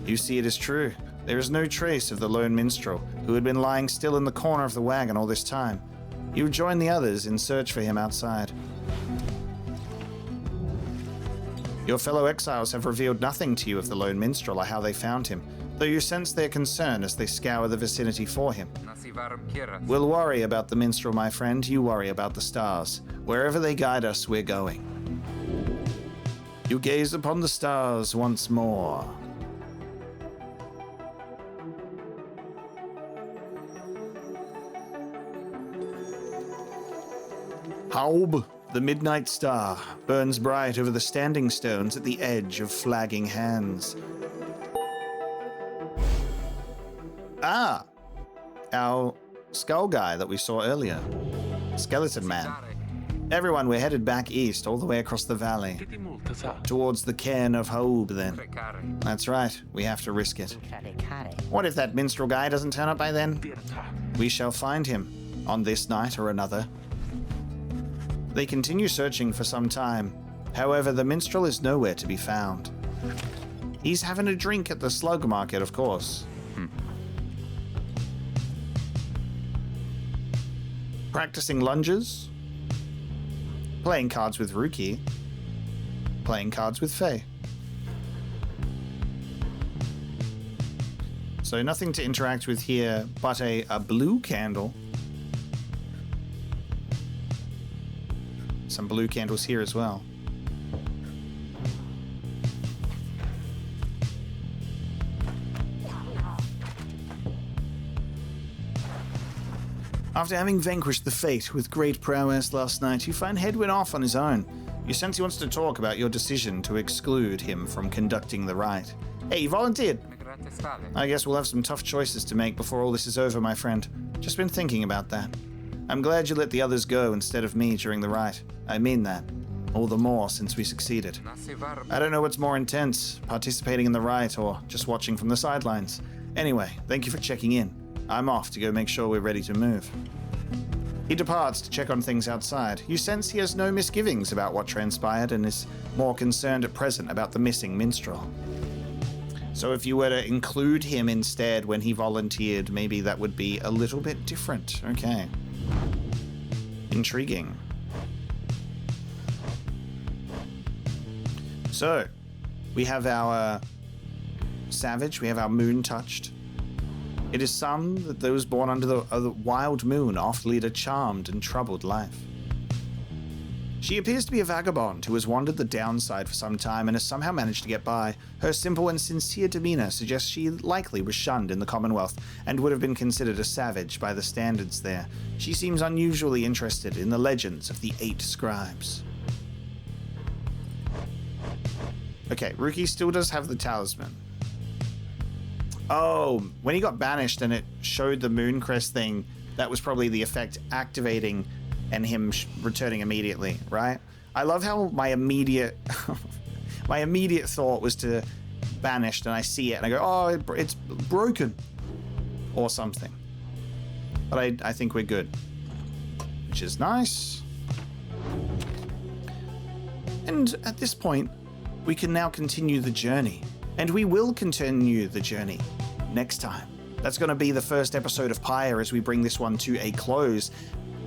You see, it is true. There is no trace of the lone minstrel, who had been lying still in the corner of the wagon all this time. You join the others in search for him outside. Your fellow exiles have revealed nothing to you of the lone minstrel or how they found him, though you sense their concern as they scour the vicinity for him. We'll worry about the minstrel, my friend. You worry about the stars. Wherever they guide us, we're going. You gaze upon the stars once more. Haub, the midnight star, burns bright over the standing stones at the edge of flagging hands. Ah, our skull guy that we saw earlier. Skeleton man. Everyone, we're headed back east, all the way across the valley. Towards the cairn of Haub, then. That's right, we have to risk it. What if that minstrel guy doesn't turn up by then? We shall find him, on this night or another. They continue searching for some time. However, the minstrel is nowhere to be found. He's having a drink at the Slug market, of course. Practicing lunges. Playing cards with Ruki. Playing cards with Faye. So nothing to interact with here, but a blue candle. Some blue candles here as well. After having vanquished the Fate with great prowess last night, you find Hedwin off on his own. You sense he wants to talk about your decision to exclude him from conducting the rite. Hey, you volunteered. I guess we'll have some tough choices to make before all this is over, my friend. Just been thinking about that. I'm glad you let the others go instead of me during the rite. I mean that. All the more since we succeeded. I don't know what's more intense, participating in the rite or just watching from the sidelines. Anyway, thank you for checking in. I'm off to go make sure we're ready to move. He departs to check on things outside. You sense he has no misgivings about what transpired and is more concerned at present about the missing minstrel. So if you were to include him instead when he volunteered, maybe that would be a little bit different. Okay. Intriguing. So, we have our Savage, we have our Moon Touched. It is some that those born under the wild moon oft lead a charmed and troubled life. She appears to be a vagabond who has wandered the downside for some time and has somehow managed to get by. Her simple and sincere demeanor suggests she likely was shunned in the Commonwealth and would have been considered a savage by the standards there. She seems unusually interested in the legends of the 8 scribes. Okay, Ruki still does have the talisman. Oh, when he got banished and it showed the Mooncrest thing, that was probably the effect activating and him returning immediately, right? I love how my immediate thought was to banished, and I see it and I go, oh, it's broken or something. But I think we're good, which is nice. And at this point, we can now continue the journey. And we will continue the journey next time. That's going to be the first episode of Pyre as we bring this one to a close.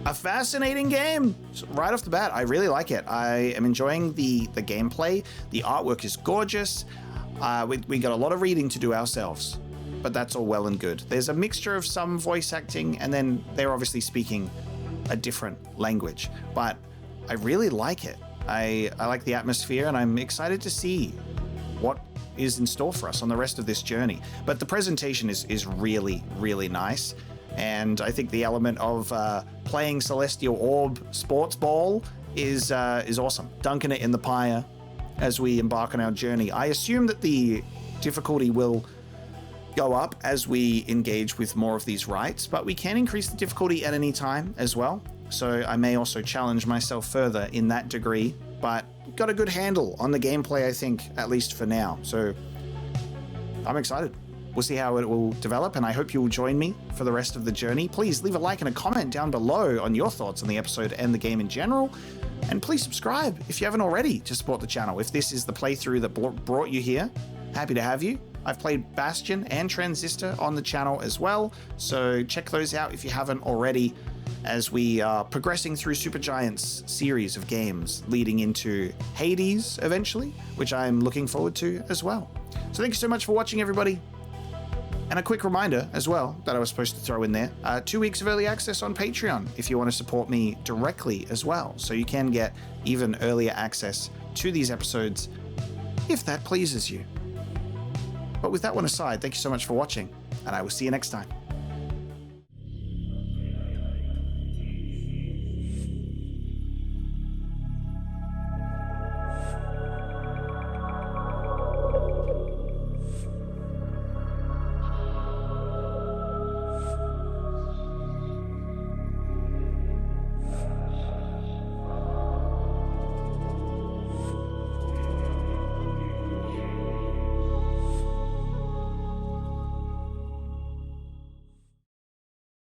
A fascinating game. Right off the bat, I really like it. I am enjoying the gameplay. The artwork is gorgeous. We got a lot of reading to do ourselves, but that's all well and good. There's a mixture of some voice acting, and then they're obviously speaking a different language, but I really like it. I like the atmosphere, and I'm excited to see what is in store for us on the rest of this journey. But the presentation is really, really nice. And I think the element of playing Celestial Orb Sports Ball is awesome. Dunking it in the Pyre as we embark on our journey. I assume that the difficulty will go up as we engage with more of these rites, but we can increase the difficulty at any time as well. So I may also challenge myself further in that degree, but got a good handle on the gameplay, I think, at least for now. So I'm excited. We'll see how it will develop, and I hope you will join me for the rest of the journey. Please leave a like and a comment down below on your thoughts on the episode and the game in general. And please subscribe if you haven't already to support the channel. If this is the playthrough that brought you here, happy to have you. I've played Bastion and Transistor on the channel as well, so check those out if you haven't already, as we are progressing through Supergiant's series of games leading into Hades eventually, which I'm looking forward to as well. So thank you so much for watching, everybody. And a quick reminder as well that I was supposed to throw in there, 2 weeks of early access on Patreon if you want to support me directly as well. So you can get even earlier access to these episodes if that pleases you. But with that one aside, thank you so much for watching, and I will see you next time.